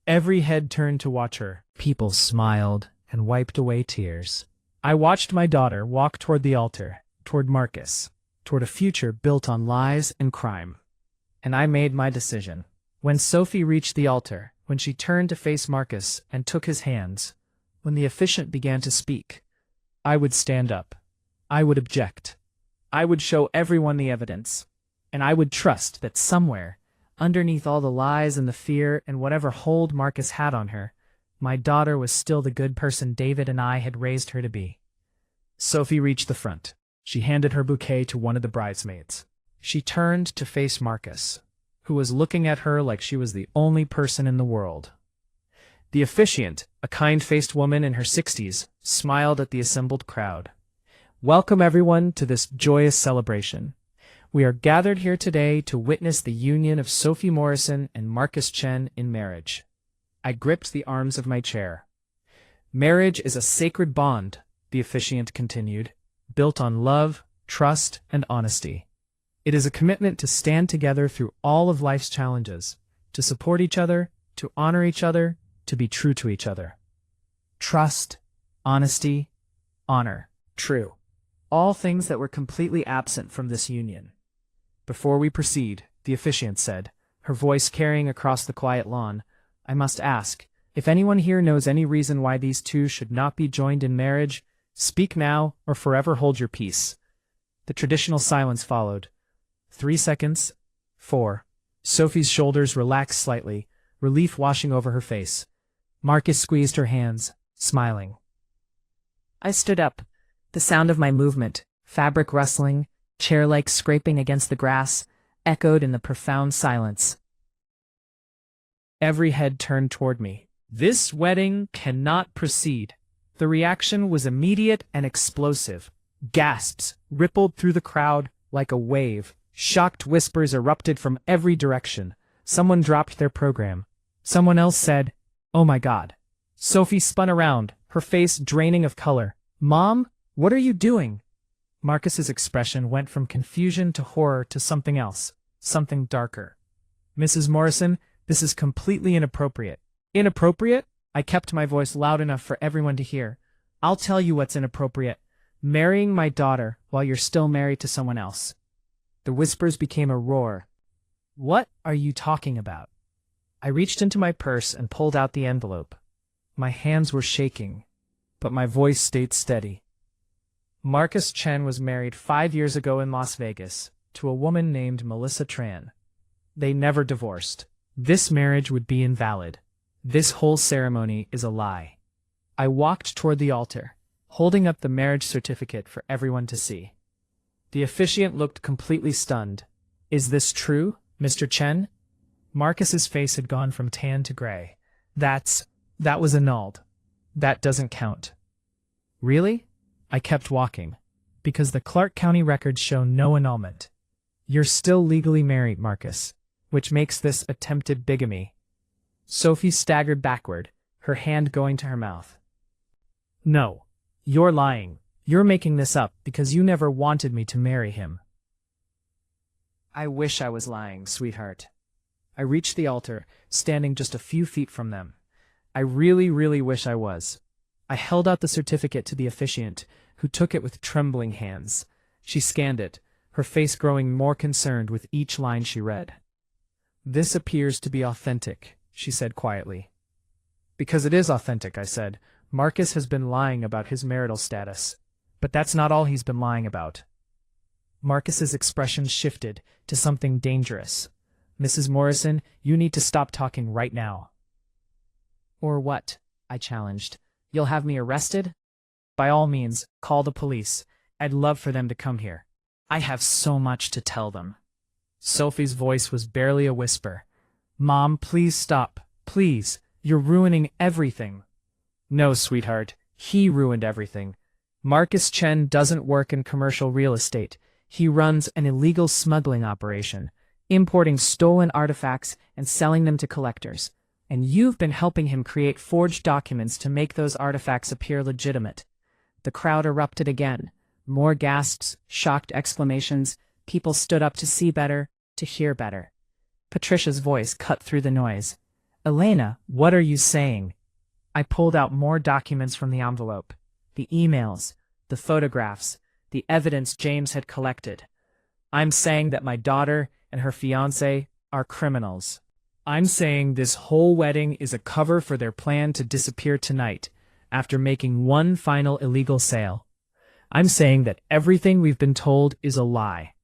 Every head turned to watch her. People smiled and wiped away tears. I watched my daughter walk toward the altar, toward Marcus, toward a future built on lies and crime. And I made my decision. When Sophie reached the altar, when she turned to face Marcus and took his hands, when the officiant began to speak, I would stand up. I would object. I would show everyone the evidence. And I would trust that somewhere, underneath all the lies and the fear and whatever hold Marcus had on her, my daughter was still the good person David and I had raised her to be. Sophie reached the front. She handed her bouquet to one of the bridesmaids. She turned to face Marcus, who was looking at her like she was the only person in the world. The officiant, a kind-faced woman in her 60s, smiled at the assembled crowd. Welcome everyone to this joyous celebration. We are gathered here today to witness the union of Sophie Morrison and Marcus Chen in marriage. I gripped the arms of my chair. Marriage is a sacred bond, the officiant continued, built on love, trust, and honesty. It is a commitment to stand together through all of life's challenges, to support each other, to honor each other, to be true to each other. Trust, honesty, honor, true. All things that were completely absent from this union. Before we proceed, the officiant said, her voice carrying across the quiet lawn. "I must ask, if anyone here knows any reason why these two should not be joined in marriage, speak now or forever hold your peace." The traditional silence followed. 3 seconds. 4. Sophie's shoulders relaxed slightly, relief washing over her face. Marcus squeezed her hands, smiling. I stood up. The sound of my movement, fabric rustling, chair-like scraping against the grass, echoed in the profound silence. Every head turned toward me. "This wedding cannot proceed." The reaction was immediate and explosive. Gasps rippled through the crowd like a wave. Shocked whispers erupted from every direction. Someone dropped their program. Someone else said, "Oh my God." Sophie spun around, her face draining of color. "Mom, what are you doing?" Marcus's expression went from confusion to horror to something else, something darker. "Mrs. Morrison, this is completely inappropriate." "Inappropriate?" I kept my voice loud enough for everyone to hear. "I'll tell you what's inappropriate. Marrying my daughter while you're still married to someone else." The whispers became a roar. "What are you talking about?" I reached into my purse and pulled out the envelope. My hands were shaking, but my voice stayed steady. Marcus Chen was married 5 years ago in Las Vegas to a woman named Melissa Tran. They never divorced. This marriage would be invalid. This whole ceremony is a lie. I walked toward the altar, holding up the marriage certificate for everyone to see. The officiant looked completely stunned. "Is this true, Mr. Chen?" Marcus's face had gone from tan to gray. That was annulled. That doesn't count." "Really?" I kept walking. "Because the Clark County records show no annulment. You're still legally married, Marcus, which makes this attempted bigamy." Sophie staggered backward, her hand going to her mouth. "No, you're lying. You're making this up because you never wanted me to marry him." "I wish I was lying, sweetheart." I reached the altar, standing just a few feet from them. "I really, really wish I was." I held out the certificate to the officiant, who took it with trembling hands. She scanned it, her face growing more concerned with each line she read. "This appears to be authentic," she said quietly. "Because it is authentic," I said. "Marcus has been lying about his marital status. But that's not all he's been lying about." Marcus's expression shifted to something dangerous. "Mrs. Morrison, you need to stop talking right now." "Or what?" I challenged. "You'll have me arrested?" "By all means, call the police. I'd love for them to come here. I have so much to tell them." Sophie's voice was barely a whisper. "Mom, please stop. Please. You're ruining everything." "No, sweetheart. He ruined everything. Marcus Chen doesn't work in commercial real estate. He runs an illegal smuggling operation, importing stolen artifacts and selling them to collectors. And you've been helping him create forged documents to make those artifacts appear legitimate." The crowd erupted again. More gasps, shocked exclamations. People stood up to see better, to hear better. Patricia's voice cut through the noise. "Elena, what are you saying?" I pulled out more documents from the envelope. The emails, the photographs, the evidence James had collected. "I'm saying that my daughter and her fiancé are criminals. I'm saying this whole wedding is a cover for their plan to disappear tonight, after making one final illegal sale. I'm saying that everything we've been told is a lie."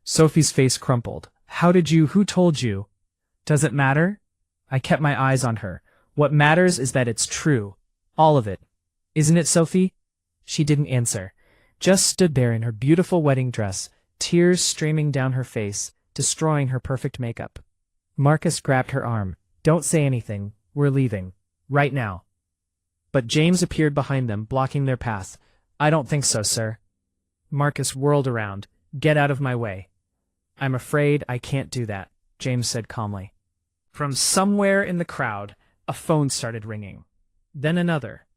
Sophie's face crumpled. Who told you?" "Does it matter?" I kept my eyes on her. "What matters is that it's true. All of it. Isn't it, Sophie?" She didn't answer, just stood there in her beautiful wedding dress, tears streaming down her face, destroying her perfect makeup. Marcus grabbed her arm. "Don't say anything. We're leaving. Right now." But James appeared behind them, blocking their path. "I don't think so, sir." Marcus whirled around. "Get out of my way." "I'm afraid I can't do that," James said calmly. From somewhere in the crowd, a phone started ringing. Then another.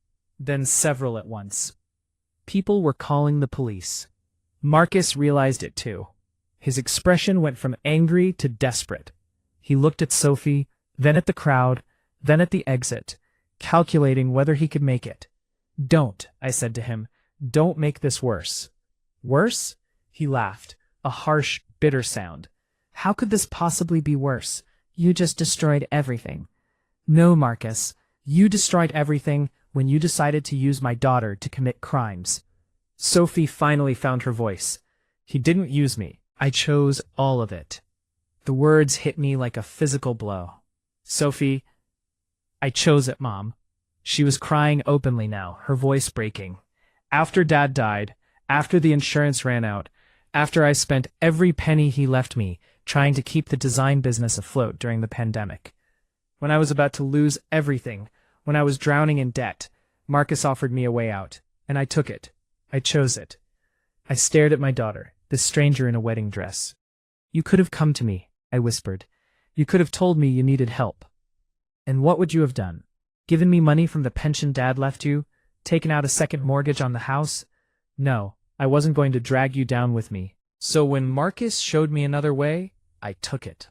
Then several at once. People were calling the police. Marcus realized it too. His expression went from angry to desperate. He looked at Sophie, then at the crowd, then at the exit, calculating whether he could make it. "Don't," I said to him. "Don't make this worse." "Worse?" He laughed, a harsh, bitter sound. How could this possibly be worse? You just destroyed everything. No, Marcus. You destroyed everything when you decided to use my daughter to commit crimes. Sophie finally found her voice. He didn't use me. I chose all of it. The words hit me like a physical blow. Sophie, I chose it, Mom. She was crying openly now, her voice breaking. After Dad died, after the insurance ran out, after I spent every penny he left me trying to keep the design business afloat during the pandemic. When I was about to lose everything, when I was drowning in debt, Marcus offered me a way out, and I took it. I chose it. I stared at my daughter, this stranger in a wedding dress. You could have come to me, I whispered. You could have told me you needed help. And what would you have done? Given me money from the pension Dad left you? Taken out a second mortgage on the house? No, I wasn't going to drag you down with me. So when Marcus showed me another way, I took it.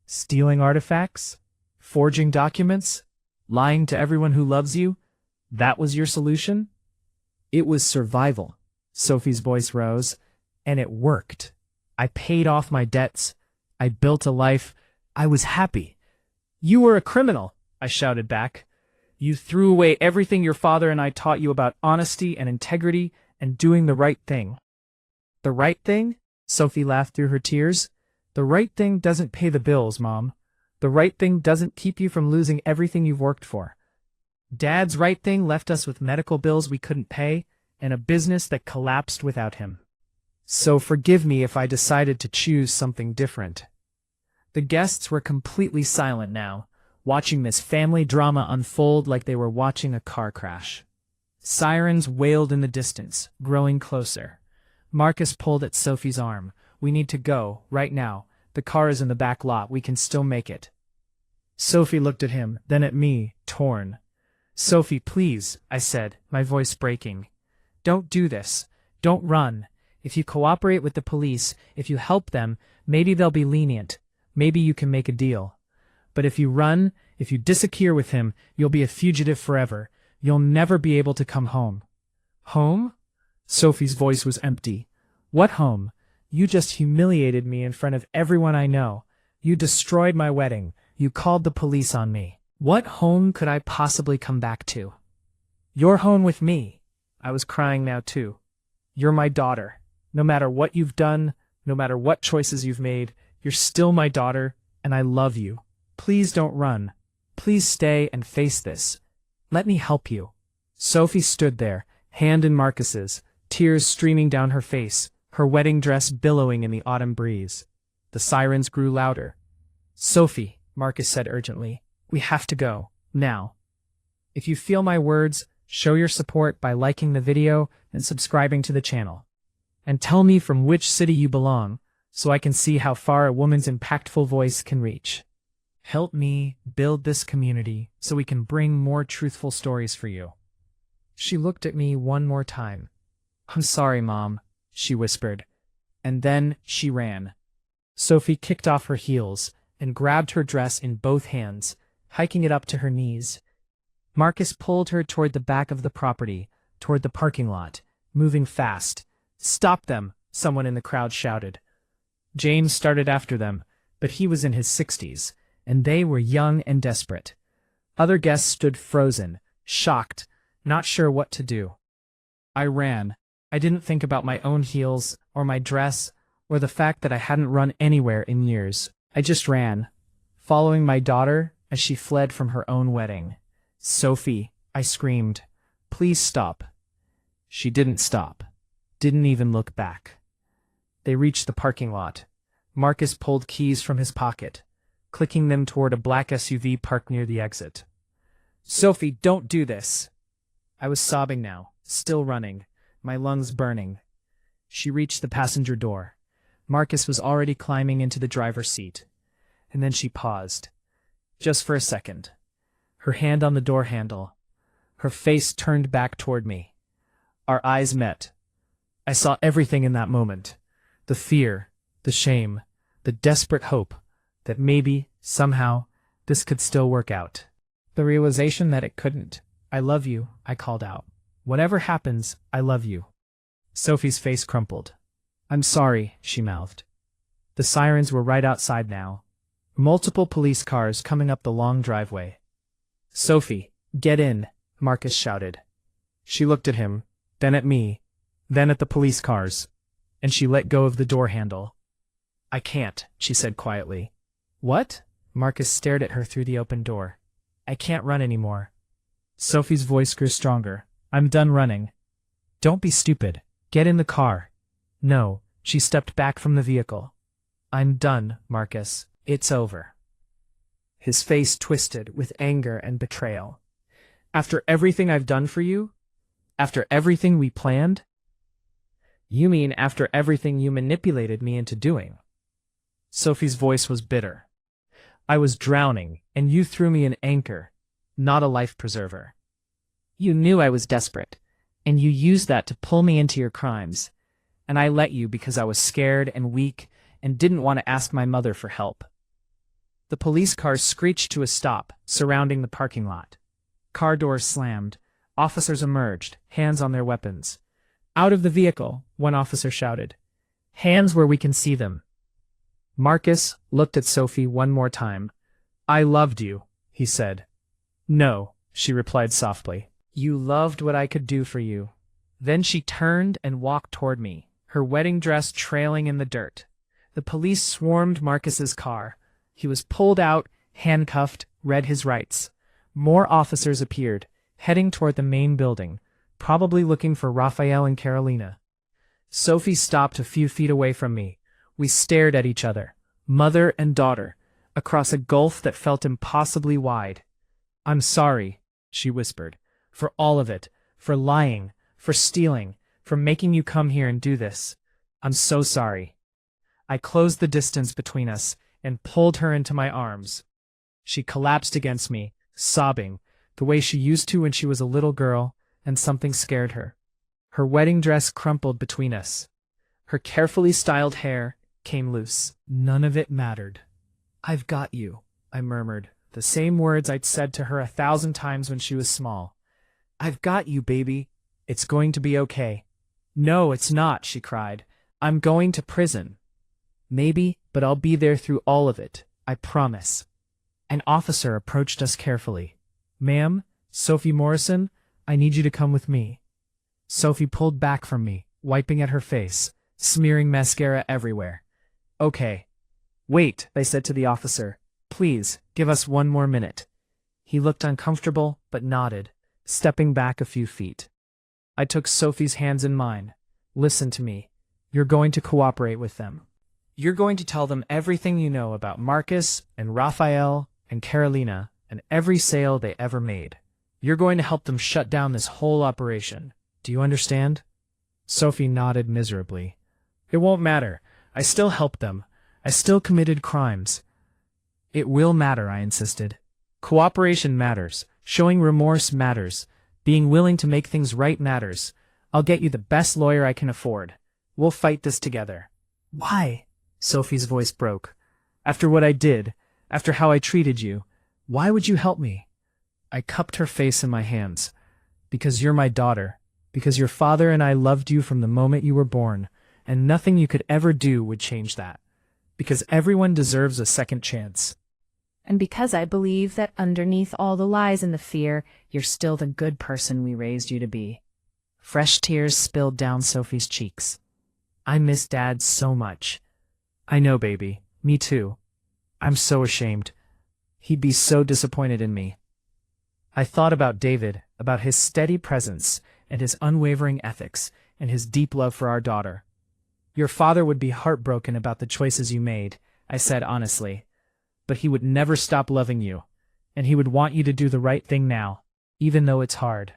Stealing artifacts? Forging documents? Lying to everyone who loves you? That was your solution? It was survival. Sophie's voice rose, and it worked. I paid off my debts. I built a life. I was happy. You were a criminal, I shouted back. You threw away everything your father and I taught you about honesty and integrity and doing the right thing. The right thing? Sophie laughed through her tears. The right thing doesn't pay the bills, Mom. The right thing doesn't keep you from losing everything you've worked for. Dad's right thing left us with medical bills we couldn't pay and a business that collapsed without him. So forgive me if I decided to choose something different. The guests were completely silent now, watching this family drama unfold like they were watching a car crash. Sirens wailed in the distance, growing closer. Marcus pulled at Sophie's arm. We need to go, right now. The car is in the back lot. We can still make it. Sophie looked at him, then at me, torn. Sophie, please, I said, my voice breaking. Don't do this. Don't run. If you cooperate with the police, if you help them, maybe they'll be lenient. Maybe you can make a deal. But if you run, if you disappear with him, you'll be a fugitive forever. You'll never be able to come home. Home? Sophie's voice was empty. What home? You just humiliated me in front of everyone I know. You destroyed my wedding. You called the police on me. What home could I possibly come back to? Your home with me. I was crying now too. You're my daughter. No matter what you've done, no matter what choices you've made, you're still my daughter, and I love you. Please don't run. Please stay and face this. Let me help you. Sophie stood there, hand in Marcus's, tears streaming down her face, her wedding dress billowing in the autumn breeze. The sirens grew louder. Sophie, Marcus said urgently, we have to go, now. If you feel my words, show your support by liking the video and subscribing to the channel. And tell me from which city you belong, so I can see how far a woman's impactful voice can reach. Help me build this community so we can bring more truthful stories for you. She looked at me one more time. I'm sorry, Mom, she whispered. And then she ran. Sophie kicked off her heels and grabbed her dress in both hands, hiking it up to her knees. Marcus pulled her toward the back of the property, toward the parking lot, moving fast. Stop them, someone in the crowd shouted. James started after them, but he was in his 60s, and they were young and desperate. Other guests stood frozen, shocked, not sure what to do. I ran. I didn't think about my own heels, or my dress, or the fact that I hadn't run anywhere in years. I just ran, following my daughter as she fled from her own wedding. Sophie, I screamed, please stop. She didn't stop, didn't even look back. They reached the parking lot. Marcus pulled keys from his pocket, clicking them toward a black SUV parked near the exit. Sophie, don't do this. I was sobbing now, still running, my lungs burning. She reached the passenger door. Marcus was already climbing into the driver's seat. And then she paused. Just for a second. Her hand on the door handle. Her face turned back toward me. Our eyes met. I saw everything in that moment. The fear, the shame, the desperate hope that maybe, somehow, this could still work out. The realization that it couldn't. I love you, I called out. Whatever happens, I love you. Sophie's face crumpled. I'm sorry, she mouthed. The sirens were right outside now. Multiple police cars coming up the long driveway. "Sophie, get in," Marcus shouted. She looked at him, then at me, then at the police cars, and she let go of the door handle. "I can't," she said quietly. "What?" Marcus stared at her through the open door. "I can't run anymore." Sophie's voice grew stronger. "I'm done running." "Don't be stupid. Get in the car." "No." She stepped back from the vehicle. "I'm done, Marcus. It's over." His face twisted with anger and betrayal. "After everything I've done for you? After everything we planned?" "You mean after everything you manipulated me into doing?" Sophie's voice was bitter. "I was drowning, and you threw me an anchor, not a life preserver. You knew I was desperate, and you used that to pull me into your crimes, and I let you because I was scared and weak and didn't want to ask my mother for help." The police cars screeched to a stop, surrounding the parking lot. Car doors slammed. Officers emerged, hands on their weapons. "Out of the vehicle," one officer shouted. "Hands where we can see them." Marcus looked at Sophie one more time. "I loved you," he said. "No," she replied softly. "You loved what I could do for you." Then she turned and walked toward me, her wedding dress trailing in the dirt. The police swarmed Marcus's car. He was pulled out, handcuffed, read his rights. More officers appeared, heading toward the main building, probably looking for Raphael and Carolina. Sophie stopped a few feet away from me. We stared at each other, mother and daughter, across a gulf that felt impossibly wide. "I'm sorry," she whispered, "for all of it, for lying, for stealing, for making you come here and do this. I'm so sorry." I closed the distance between us and pulled her into my arms. She collapsed against me, sobbing, the way she used to when she was a little girl, and something scared her. Her wedding dress crumpled between us. Her carefully styled hair came loose. None of it mattered. "I've got you," I murmured, the same words I'd said to her 1,000 times when she was small. "I've got you, baby. It's going to be okay." "No, it's not," she cried. "I'm going to prison." "Maybe, but I'll be there through all of it. I promise." An officer approached us carefully. "Ma'am, Sophie Morrison, I need you to come with me." Sophie pulled back from me, wiping at her face, smearing mascara everywhere. "Okay." "Wait," I said to the officer. "Please, give us one more minute." He looked uncomfortable, but nodded, stepping back a few feet. I took Sophie's hands in mine. "Listen to me. You're going to cooperate with them. You're going to tell them everything you know about Marcus and Raphael and Carolina and every sale they ever made. You're going to help them shut down this whole operation. Do you understand?" Sophie nodded miserably. "It won't matter. I still helped them. I still committed crimes." "It will matter," I insisted. "Cooperation matters. Showing remorse matters. Being willing to make things right matters. I'll get you the best lawyer I can afford. We'll fight this together." "Why?" Sophie's voice broke. "After what I did, after how I treated you, why would you help me?" I cupped her face in my hands. "Because you're my daughter. Because your father and I loved you from the moment you were born, and nothing you could ever do would change that. Because everyone deserves a second chance." And because I believe that underneath all the lies and the fear, you're still the good person we raised you to be. Fresh tears spilled down Sophie's cheeks. "I miss Dad so much." "I know, baby. Me too. I'm so ashamed. He'd be so disappointed in me." I thought about David, about his steady presence and his unwavering ethics and his deep love for our daughter. "Your father would be heartbroken about the choices you made," I said honestly. "But he would never stop loving you, and he would want you to do the right thing now, even though it's hard.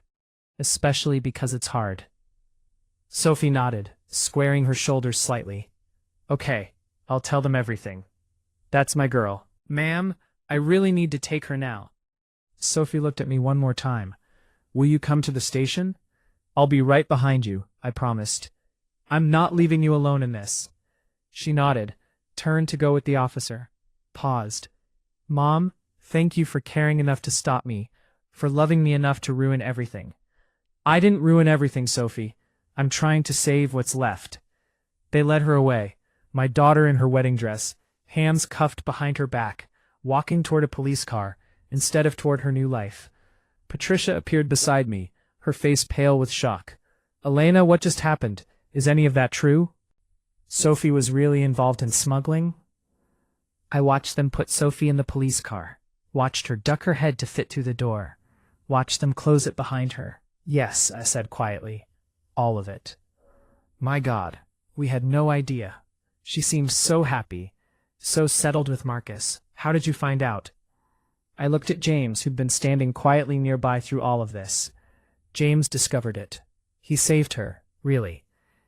Especially because it's hard." Sophie nodded, squaring her shoulders slightly. "Okay, I'll tell them everything. That's my girl. Ma'am, I really need to take her now." Sophie looked at me one more time. "Will you come to the station?" "I'll be right behind you," I promised. "I'm not leaving you alone in this." She nodded, turned to go with the officer, paused. "Mom, thank you for caring enough to stop me, for loving me enough to ruin everything." "I didn't ruin everything, Sophie. I'm trying to save what's left." They led her away. My daughter in her wedding dress, hands cuffed behind her back, walking toward a police car, instead of toward her new life. Patricia appeared beside me, her face pale with shock. Elena, what just happened? Is any of that true? Sophie was really involved in smuggling? I watched them put Sophie in the police car, watched her duck her head to fit through the door, watched them close it behind her. Yes, I said quietly. All of it. My God, we had no idea. She seemed so happy, so settled with Marcus. How did you find out? I looked at James, who'd been standing quietly nearby through all of this. James discovered it. He saved her, really.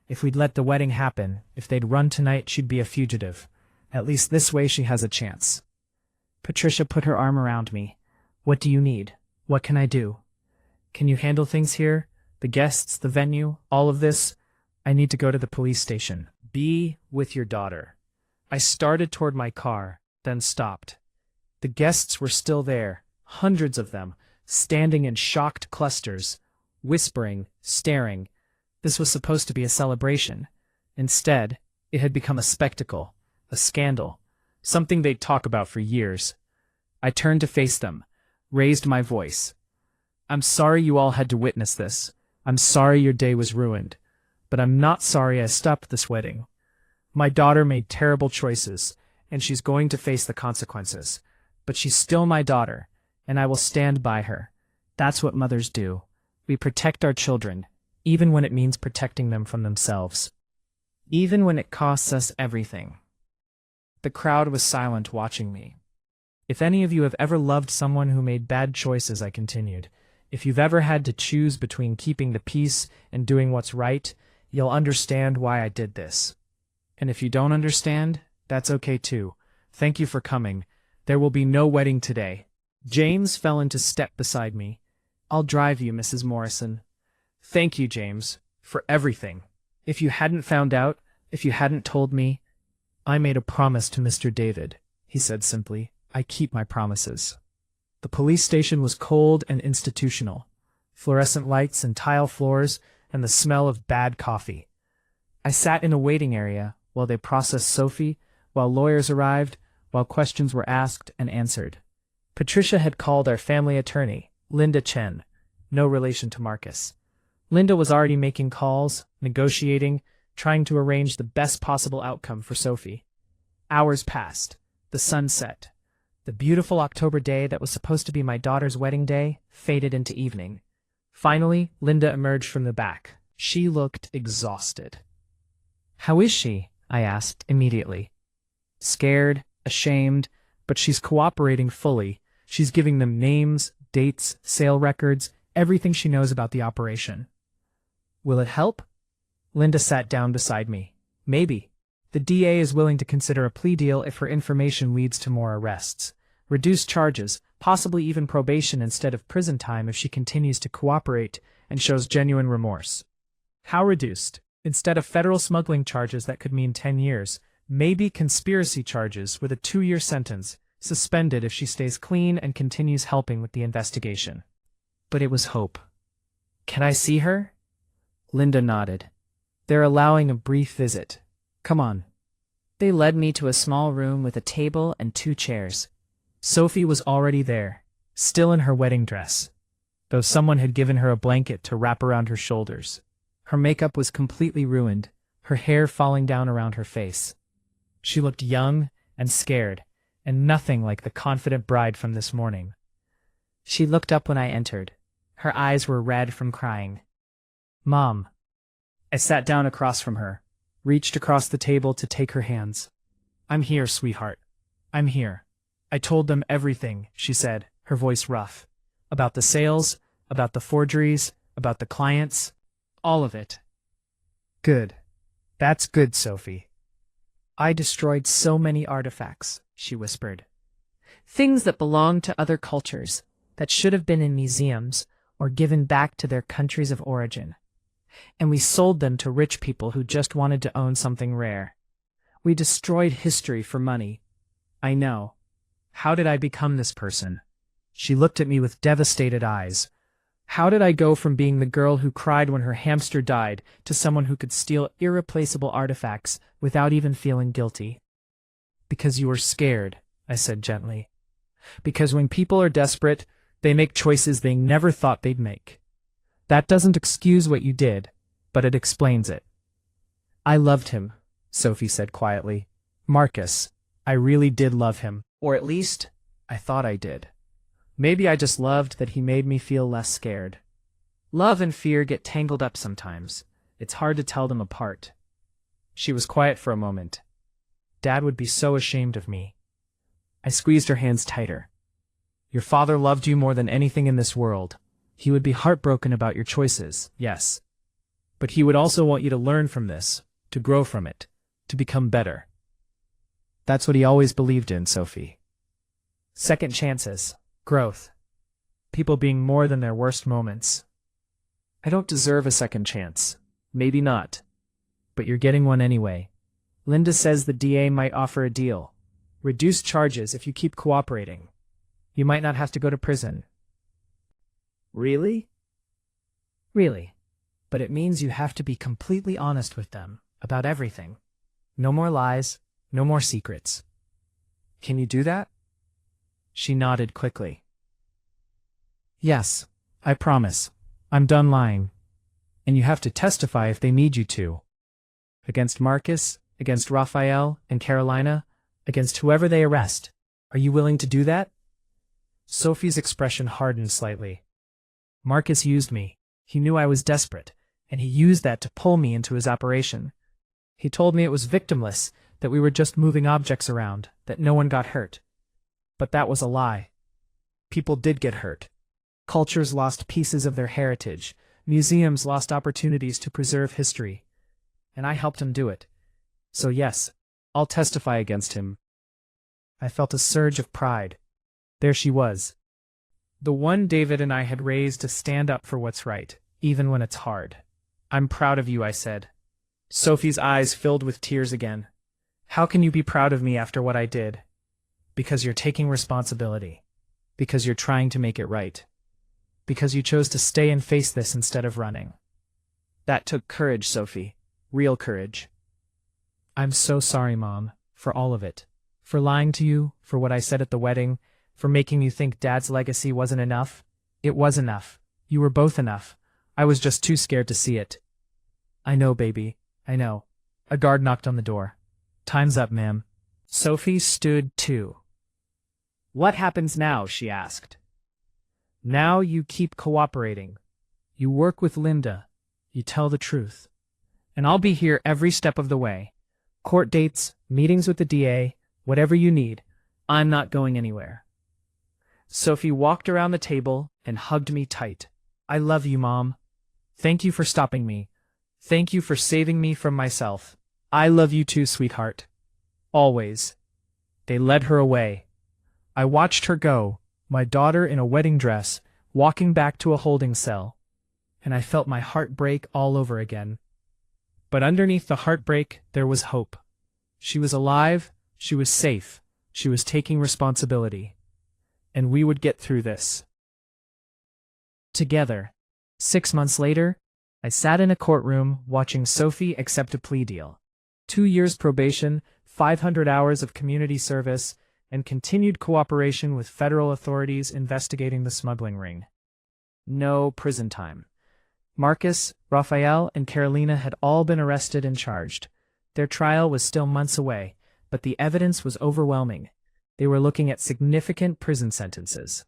If we'd let the wedding happen, if they'd run tonight, she'd be a fugitive. At least this way she has a chance. Patricia put her arm around me. What do you need? What can I do? Can you handle things here? The guests, the venue, all of this? I need to go to the police station. Be with your daughter. I started toward my car, then stopped. The guests were still there, hundreds of them, standing in shocked clusters, whispering, staring. This was supposed to be a celebration. Instead, it had become a spectacle, a scandal, something they'd talk about for years. I turned to face them, raised my voice. I'm sorry you all had to witness this. I'm sorry your day was ruined. But I'm not sorry I stopped this wedding. My daughter made terrible choices, and she's going to face the consequences. But she's still my daughter, and I will stand by her. That's what mothers do. We protect our children, even when it means protecting them from themselves. Even when it costs us everything. The crowd was silent, watching me. If any of you have ever loved someone who made bad choices, I continued, if you've ever had to choose between keeping the peace and doing what's right, you'll understand why I did this. And if you don't understand, that's okay too. Thank you for coming. There will be no wedding today. James fell into step beside me. I'll drive you, Mrs. Morrison. Thank you, James, for everything. If you hadn't found out, if you hadn't told me, I made a promise to Mr. David, he said simply. I keep my promises. The police station was cold and institutional. Fluorescent lights and tile floors, and the smell of bad coffee. I sat in a waiting area while they processed Sophie, while lawyers arrived, while questions were asked and answered. Patricia had called our family attorney, Linda Chen, no relation to Marcus. Linda was already making calls, negotiating, trying to arrange the best possible outcome for Sophie. Hours passed. The sun set. The beautiful October day that was supposed to be my daughter's wedding day faded into evening. Finally, Linda emerged from the back. She looked exhausted. How is she? I asked immediately. Scared, ashamed, but she's cooperating fully. She's giving them names, dates, sale records, everything she knows about the operation. Will it help? Linda sat down beside me. Maybe. The DA is willing to consider a plea deal if her information leads to more arrests. Reduced charges, possibly even probation instead of prison time if she continues to cooperate and shows genuine remorse. How reduced? Instead of federal smuggling charges that could mean 10 years, maybe conspiracy charges with a 2-year sentence, suspended if she stays clean and continues helping with the investigation. But it was hope. Can I see her? Linda nodded. They're allowing a brief visit. Come on. They led me to a small room with a table and 2 chairs. Sophie was already there, still in her wedding dress, though someone had given her a blanket to wrap around her shoulders. Her makeup was completely ruined, her hair falling down around her face. She looked young and scared, and nothing like the confident bride from this morning. She looked up when I entered. Her eyes were red from crying. Mom. I sat down across from her, reached across the table to take her hands. I'm here, sweetheart. I'm here. I told them everything, she said, her voice rough. About the sales, about the forgeries, about the clients, all of it. Good. That's good, Sophie. I destroyed so many artifacts, she whispered. Things that belonged to other cultures, that should have been in museums or given back to their countries of origin. And we sold them to rich people who just wanted to own something rare. We destroyed history for money. I know. How did I become this person? She looked at me with devastated eyes. How did I go from being the girl who cried when her hamster died to someone who could steal irreplaceable artifacts without even feeling guilty? Because you were scared, I said gently. Because when people are desperate, they make choices they never thought they'd make. That doesn't excuse what you did, but it explains it. I loved him, Sophie said quietly. Marcus, I really did love him. Or at least, I thought I did. Maybe I just loved that he made me feel less scared. Love and fear get tangled up sometimes. It's hard to tell them apart. She was quiet for a moment. Dad would be so ashamed of me. I squeezed her hands tighter. Your father loved you more than anything in this world. He would be heartbroken about your choices, yes. But he would also want you to learn from this, to grow from it, to become better. That's what he always believed in, Sophie. Second chances. Growth. People being more than their worst moments. I don't deserve a second chance. Maybe not. But you're getting one anyway. Linda says the DA might offer a deal. Reduced charges if you keep cooperating. You might not have to go to prison. Really? Really. But it means you have to be completely honest with them about everything. No more lies, no more secrets. Can you do that? She nodded quickly. Yes, I promise. I'm done lying. And you have to testify if they need you to. Against Marcus, against Raphael and Carolina, against whoever they arrest. Are you willing to do that? Sophie's expression hardened slightly. Marcus used me. He knew I was desperate, and he used that to pull me into his operation. He told me it was victimless, that we were just moving objects around, that no one got hurt. But that was a lie. People did get hurt. Cultures lost pieces of their heritage. Museums lost opportunities to preserve history. And I helped him do it. So yes, I'll testify against him. I felt a surge of pride. There she was. The one David and I had raised to stand up for what's right, even when it's hard. I'm proud of you, I said. Sophie's eyes filled with tears again. How can you be proud of me after what I did? Because you're taking responsibility. Because you're trying to make it right. Because you chose to stay and face this instead of running. That took courage, Sophie. Real courage. I'm so sorry, Mom, for all of it. For lying to you, for what I said at the wedding, for making you think Dad's legacy wasn't enough. It was enough. You were both enough. I was just too scared to see it. I know, baby. I know. A guard knocked on the door. Time's up, ma'am. Sophie stood too. What happens now? She asked. Now you keep cooperating. You work with Linda. You tell the truth. And I'll be here every step of the way. Court dates, meetings with the DA, whatever you need. I'm not going anywhere. Sophie walked around the table and hugged me tight. I love you, Mom. Thank you for stopping me. Thank you for saving me from myself. I love you too, sweetheart. Always. They led her away. I watched her go, my daughter in a wedding dress, walking back to a holding cell. And I felt my heart break all over again. But underneath the heartbreak, there was hope. She was alive, she was safe, she was taking responsibility. And we would get through this. Together. 6 months later, I sat in a courtroom watching Sophie accept a plea deal. 2 years probation, 500 hours of community service, and continued cooperation with federal authorities investigating the smuggling ring. No prison time. Marcus, Raphael, and Carolina had all been arrested and charged. Their trial was still months away, but the evidence was overwhelming. They were looking at significant prison sentences.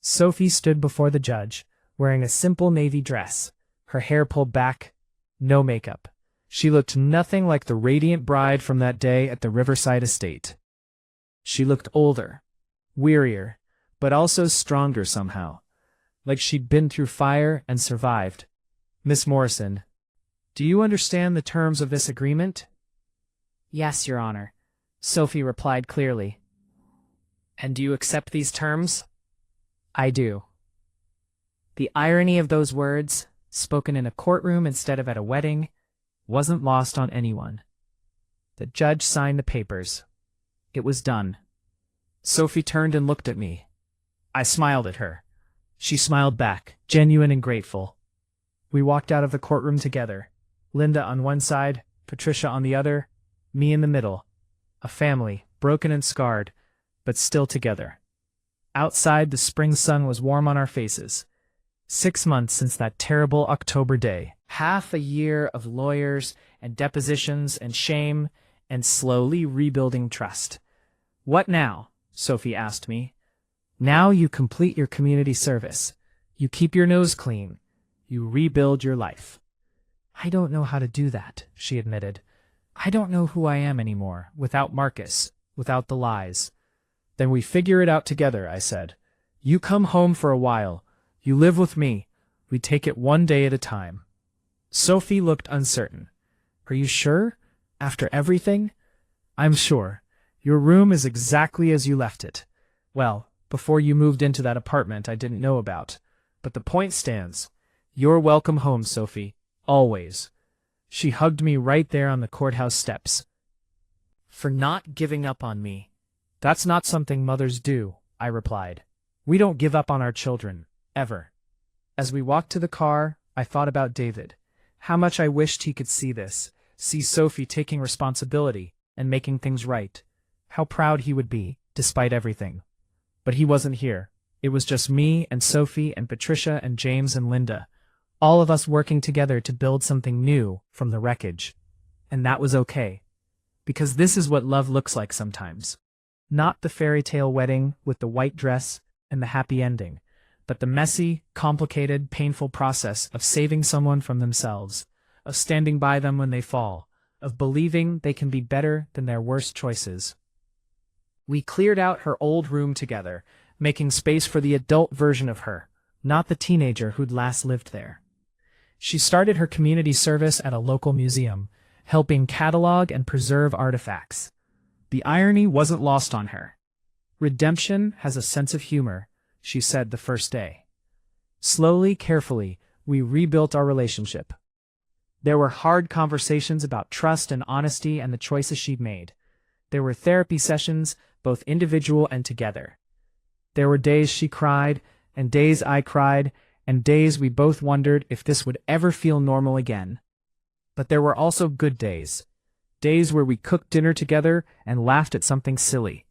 Sophie stood before the judge, wearing a simple navy dress, her hair pulled back, no makeup. She looked nothing like the radiant bride from that day at the Riverside estate. She looked older, wearier, but also stronger somehow, like she'd been through fire and survived. Miss Morrison, do you understand the terms of this agreement? Yes, Your Honor, Sophie replied clearly. And do you accept these terms? I do. The irony of those words, spoken in a courtroom instead of at a wedding, wasn't lost on anyone. The judge signed the papers. It was done. Sophie turned and looked at me. I smiled at her. She smiled back, genuine and grateful. We walked out of the courtroom together. Linda on one side, Patricia on the other, me in the middle. A family, broken and scarred, but still together. Outside, the spring sun was warm on our faces. 6 months since that terrible October day. Half a year of lawyers and depositions and shame and slowly rebuilding trust. What now? Sophie asked me. Now you complete your community service. You keep your nose clean. You rebuild your life. I don't know how to do that, she admitted. I don't know who I am anymore, without Marcus, without the lies. Then we figure it out together, I said. You come home for a while. You live with me. We take it one day at a time. Sophie looked uncertain. Are you sure? After everything? I'm sure. Your room is exactly as you left it. Well, before you moved into that apartment I didn't know about. But the point stands. You're welcome home, Sophie. Always. She hugged me right there on the courthouse steps. For not giving up on me. That's not something mothers do, I replied. We don't give up on our children, ever. As we walked to the car, I thought about David. How much I wished he could see this, see Sophie taking responsibility and making things right. How proud he would be, despite everything. But he wasn't here. It was just me and Sophie and Patricia and James and Linda. All of us working together to build something new from the wreckage. And that was okay. Because this is what love looks like sometimes. Not the fairy tale wedding with the white dress and the happy ending, but the messy, complicated, painful process of saving someone from themselves, of standing by them when they fall, of believing they can be better than their worst choices. We cleared out her old room together, making space for the adult version of her, not the teenager who'd last lived there. She started her community service at a local museum, helping catalog and preserve artifacts. The irony wasn't lost on her. Redemption has a sense of humor, she said the first day. Slowly, carefully, we rebuilt our relationship. There were hard conversations about trust and honesty and the choices she'd made. There were therapy sessions, both individual and together. There were days she cried, and days I cried, and days we both wondered if this would ever feel normal again. But there were also good days. Days where we cooked dinner together and laughed at something silly.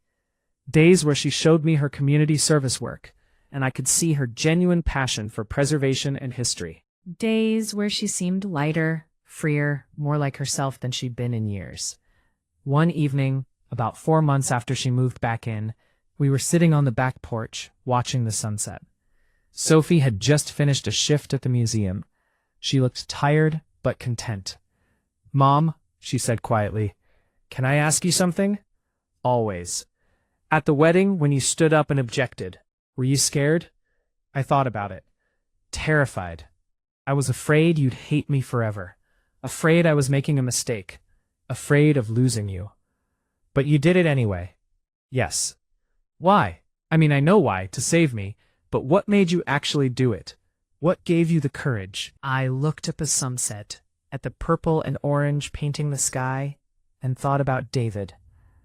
Days where she showed me her community service work, and I could see her genuine passion for preservation and history. Days where she seemed lighter, freer, more like herself than she'd been in years. One evening, about 4 months after she moved back in, we were sitting on the back porch, watching the sunset. Sophie had just finished a shift at the museum. She looked tired, but content. "Mom," she said quietly, "can I ask you something?" "Always." "At the wedding, when you stood up and objected, were you scared?" I thought about it. Terrified. I was afraid you'd hate me forever. Afraid I was making a mistake. Afraid of losing you. But you did it anyway. Yes. Why? I mean, I know why, to save me, but what made you actually do it? What gave you the courage? I looked at the sunset, at the purple and orange painting the sky, and thought about David,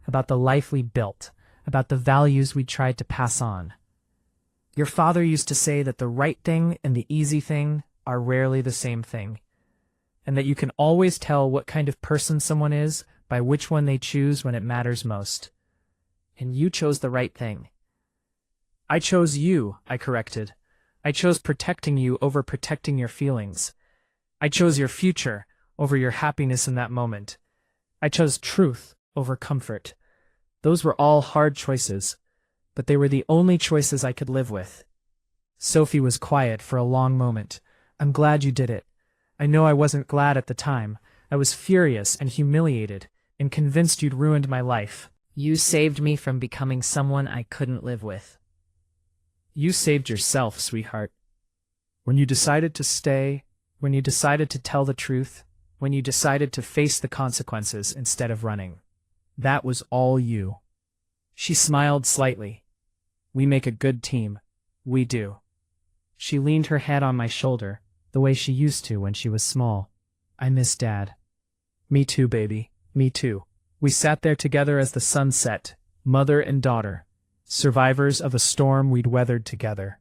about the life we built, about the values we tried to pass on. Your father used to say that the right thing and the easy thing are rarely the same thing, and that you can always tell what kind of person someone is by which one they choose when it matters most. And you chose the right thing. I chose you, I corrected. I chose protecting you over protecting your feelings. I chose your future over your happiness in that moment. I chose truth over comfort. Those were all hard choices, but they were the only choices I could live with. Sophie was quiet for a long moment. "I'm glad you did it. I know I wasn't glad at the time. I was furious and humiliated and convinced you'd ruined my life. You saved me from becoming someone I couldn't live with." "You saved yourself, sweetheart. When you decided to stay, when you decided to tell the truth, when you decided to face the consequences instead of running. That was all you." She smiled slightly. "We make a good team. We do." She leaned her head on my shoulder, the way she used to when she was small. "I miss Dad." "Me too, baby. Me too." We sat there together as the sun set, mother and daughter, survivors of a storm we'd weathered together.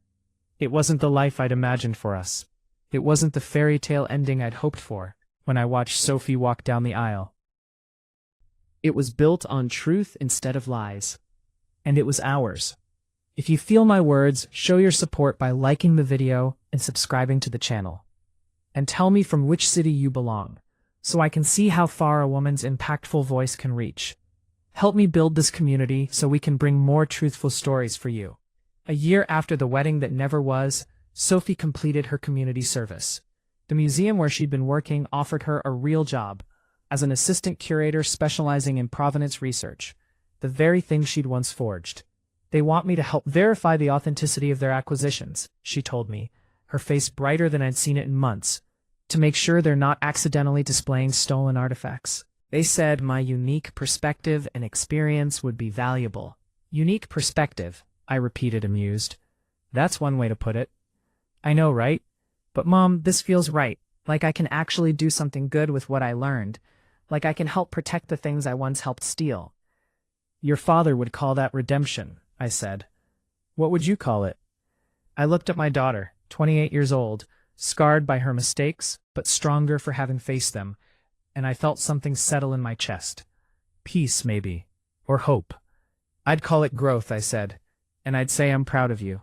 It wasn't the life I'd imagined for us. It wasn't the fairy tale ending I'd hoped for when I watched Sophie walk down the aisle. It was built on truth instead of lies. And it was ours. If you feel my words, show your support by liking the video and subscribing to the channel. And tell me from which city you belong, so I can see how far a woman's impactful voice can reach. Help me build this community so we can bring more truthful stories for you. A year after the wedding that never was, Sophie completed her community service. The museum where she'd been working offered her a real job as an assistant curator specializing in provenance research, the very thing she'd once forged. They want me to help verify the authenticity of their acquisitions, she told me, her face brighter than I'd seen it in months, to make sure they're not accidentally displaying stolen artifacts. They said my unique perspective and experience would be valuable. Unique perspective, I repeated amused. That's one way to put it. I know, right? But Mom, this feels right, like I can actually do something good with what I learned, like I can help protect the things I once helped steal. Your father would call that redemption, I said. What would you call it? I looked at my daughter, 28 years old, scarred by her mistakes, but stronger for having faced them, and I felt something settle in my chest. Peace, maybe. Or hope. I'd call it growth, I said, and I'd say I'm proud of you.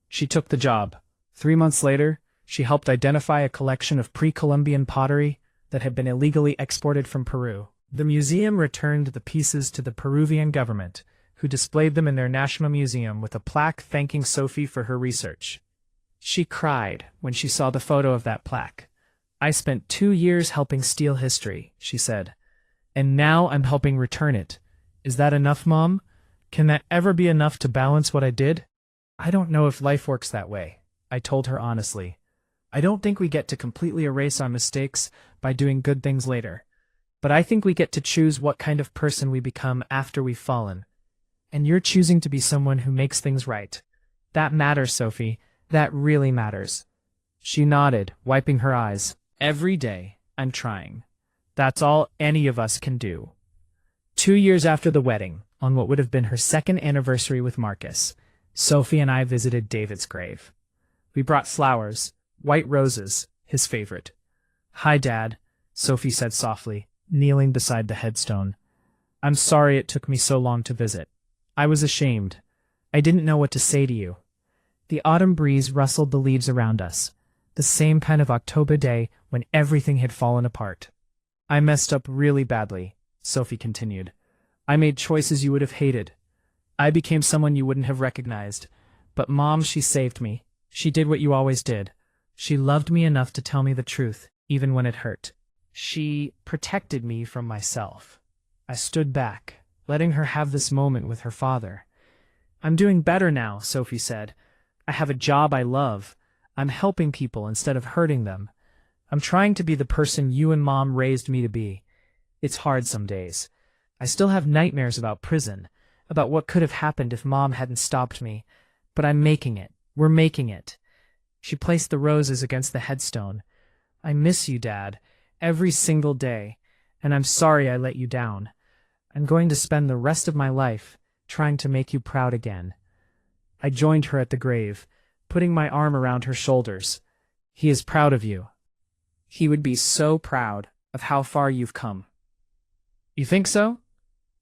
She took the job. 3 months later, she helped identify a collection of pre-Columbian pottery that had been illegally exported from Peru. The museum returned the pieces to the Peruvian government, who displayed them in their national museum with a plaque thanking Sophie for her research. She cried when she saw the photo of that plaque. I spent 2 years helping steal history, she said, and now I'm helping return it. Is that enough, Mom? Can that ever be enough to balance what I did? I don't know if life works that way, I told her honestly. I don't think we get to completely erase our mistakes by doing good things later, but I think we get to choose what kind of person we become after we've fallen. And you're choosing to be someone who makes things right. That matters, Sophie. That really matters. She nodded, wiping her eyes. Every day, I'm trying. That's all any of us can do. 2 years after the wedding, on what would have been her second anniversary with Marcus, Sophie and I visited David's grave. We brought flowers, white roses, his favorite. Hi, Dad, Sophie said softly, kneeling beside the headstone. I'm sorry it took me so long to visit. I was ashamed. I didn't know what to say to you. The autumn breeze rustled the leaves around us, the same kind of October day when everything had fallen apart. I messed up really badly, Sophie continued. I made choices you would have hated. I became someone you wouldn't have recognized. But Mom, she saved me. She did what you always did. She loved me enough to tell me the truth, even when it hurt. She protected me from myself. I stood back, letting her have this moment with her father. I'm doing better now, Sophie said. I have a job I love. I'm helping people instead of hurting them. I'm trying to be the person you and Mom raised me to be. It's hard some days. I still have nightmares about prison, about what could have happened if Mom hadn't stopped me. But I'm making it. We're making it. She placed the roses against the headstone. I miss you, Dad, every single day, and I'm sorry I let you down. I'm going to spend the rest of my life trying to make you proud again. I joined her at the grave, putting my arm around her shoulders. He is proud of you. He would be so proud of how far you've come. You think so?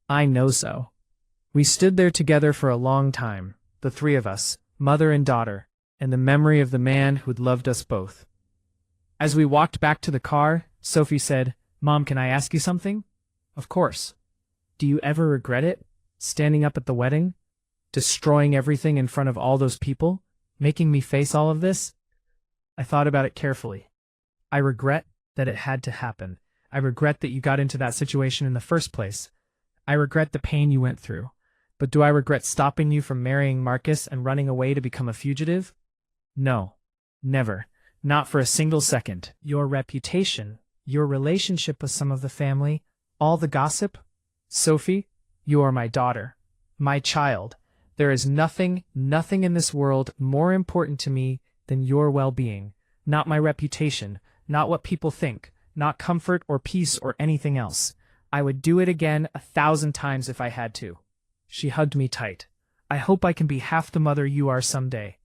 I know so. We stood there together for a long time, the three of us, mother and daughter, and the memory of the man who'd loved us both. As we walked back to the car, Sophie said, Mom, can I ask you something? Of course. Do you ever regret it? Standing up at the wedding? Destroying everything in front of all those people? Making me face all of this? I thought about it carefully. I regret that it had to happen. I regret that you got into that situation in the first place. I regret the pain you went through. But do I regret stopping you from marrying Marcus and running away to become a fugitive? No, never. Not for a single second. Your reputation, your relationship with some of the family, all the gossip. Sophie, you are my daughter, my child. There is nothing in this world more important to me than your well-being. Not my reputation, not what people think, not comfort or peace or anything else. I would do it again 1,000 times if I had to. She hugged me tight. I hope I can be half the mother you are someday.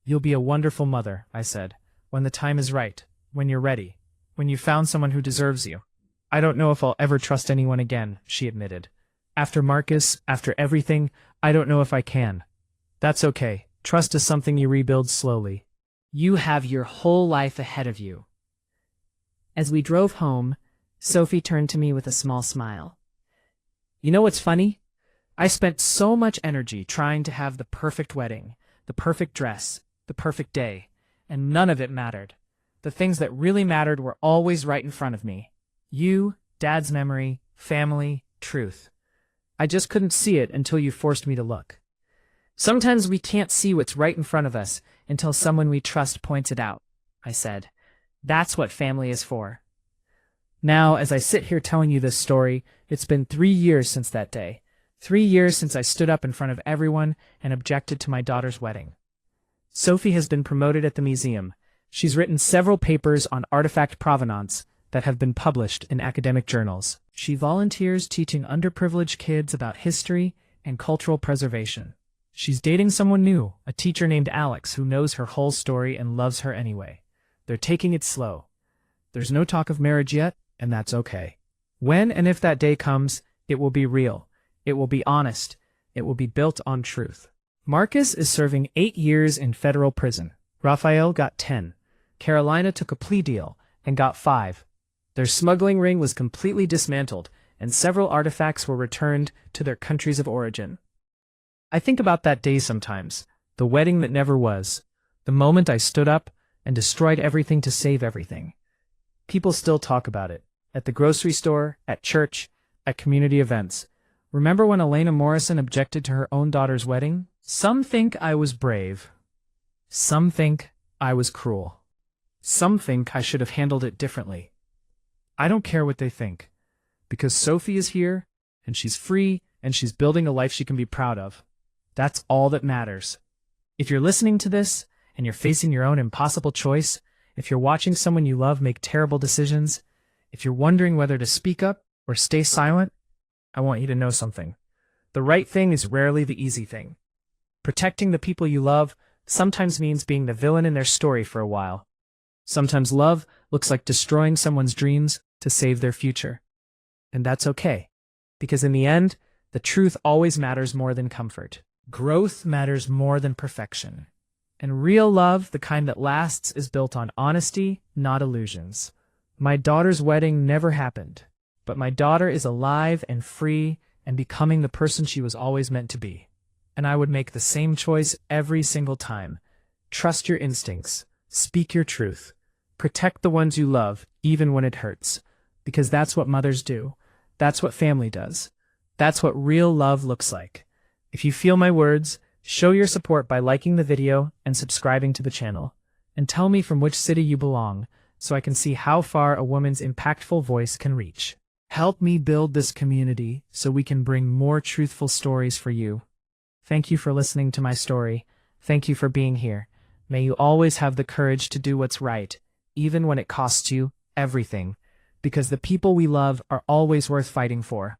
You'll be a wonderful mother, I said, when the time is right, when you're ready, when you've found someone who deserves you. I don't know if I'll ever trust anyone again, she admitted. After Marcus, after everything, I don't know if I can. That's okay. Trust is something you rebuild slowly. You have your whole life ahead of you. As we drove home, Sophie turned to me with a small smile. You know what's funny? I spent so much energy trying to have the perfect wedding, the perfect dress, the perfect day, and none of it mattered. The things that really mattered were always right in front of me. You, Dad's memory, family, truth. I just couldn't see it until you forced me to look. Sometimes we can't see what's right in front of us until someone we trust points it out, I said. That's what family is for. Now, as I sit here telling you this story, it's been 3 years since that day. 3 years since I stood up in front of everyone and objected to my daughter's wedding. Sophie has been promoted at the museum. She's written several papers on artifact provenance that have been published in academic journals. She volunteers teaching underprivileged kids about history and cultural preservation. She's dating someone new, a teacher named Alex who knows her whole story and loves her anyway. They're taking it slow. There's no talk of marriage yet, and that's okay. When and if that day comes, it will be real. It will be honest. It will be built on truth. Marcus is serving 8 years in federal prison. Raphael got 10. Carolina took a plea deal and got 5. Their smuggling ring was completely dismantled, and several artifacts were returned to their countries of origin. I think about that day sometimes, the wedding that never was, the moment I stood up and destroyed everything to save everything. People still talk about it, at the grocery store, at church, at community events. Remember when Elena Morrison objected to her own daughter's wedding? Some think I was brave. Some think I was cruel. Some think I should have handled it differently. I don't care what they think, because Sophie is here, and she's free, and she's building a life she can be proud of. That's all that matters. If you're listening to this, and you're facing your own impossible choice, if you're watching someone you love make terrible decisions, if you're wondering whether to speak up or stay silent, I want you to know something. The right thing is rarely the easy thing. Protecting the people you love sometimes means being the villain in their story for a while. Sometimes love looks like destroying someone's dreams to save their future. And that's okay, because in the end, the truth always matters more than comfort. Growth matters more than perfection. And real love, the kind that lasts, is built on honesty, not illusions. My daughter's wedding never happened, but my daughter is alive and free and becoming the person she was always meant to be. And I would make the same choice every single time. Trust your instincts. Speak your truth. Protect the ones you love, even when it hurts. Because that's what mothers do. That's what family does. That's what real love looks like. If you feel my words, show your support by liking the video and subscribing to the channel. And tell me from which city you belong, so I can see how far a woman's impactful voice can reach. Help me build this community so we can bring more truthful stories for you. Thank you for listening to my story. Thank you for being here. May you always have the courage to do what's right, even when it costs you everything, because the people we love are always worth fighting for.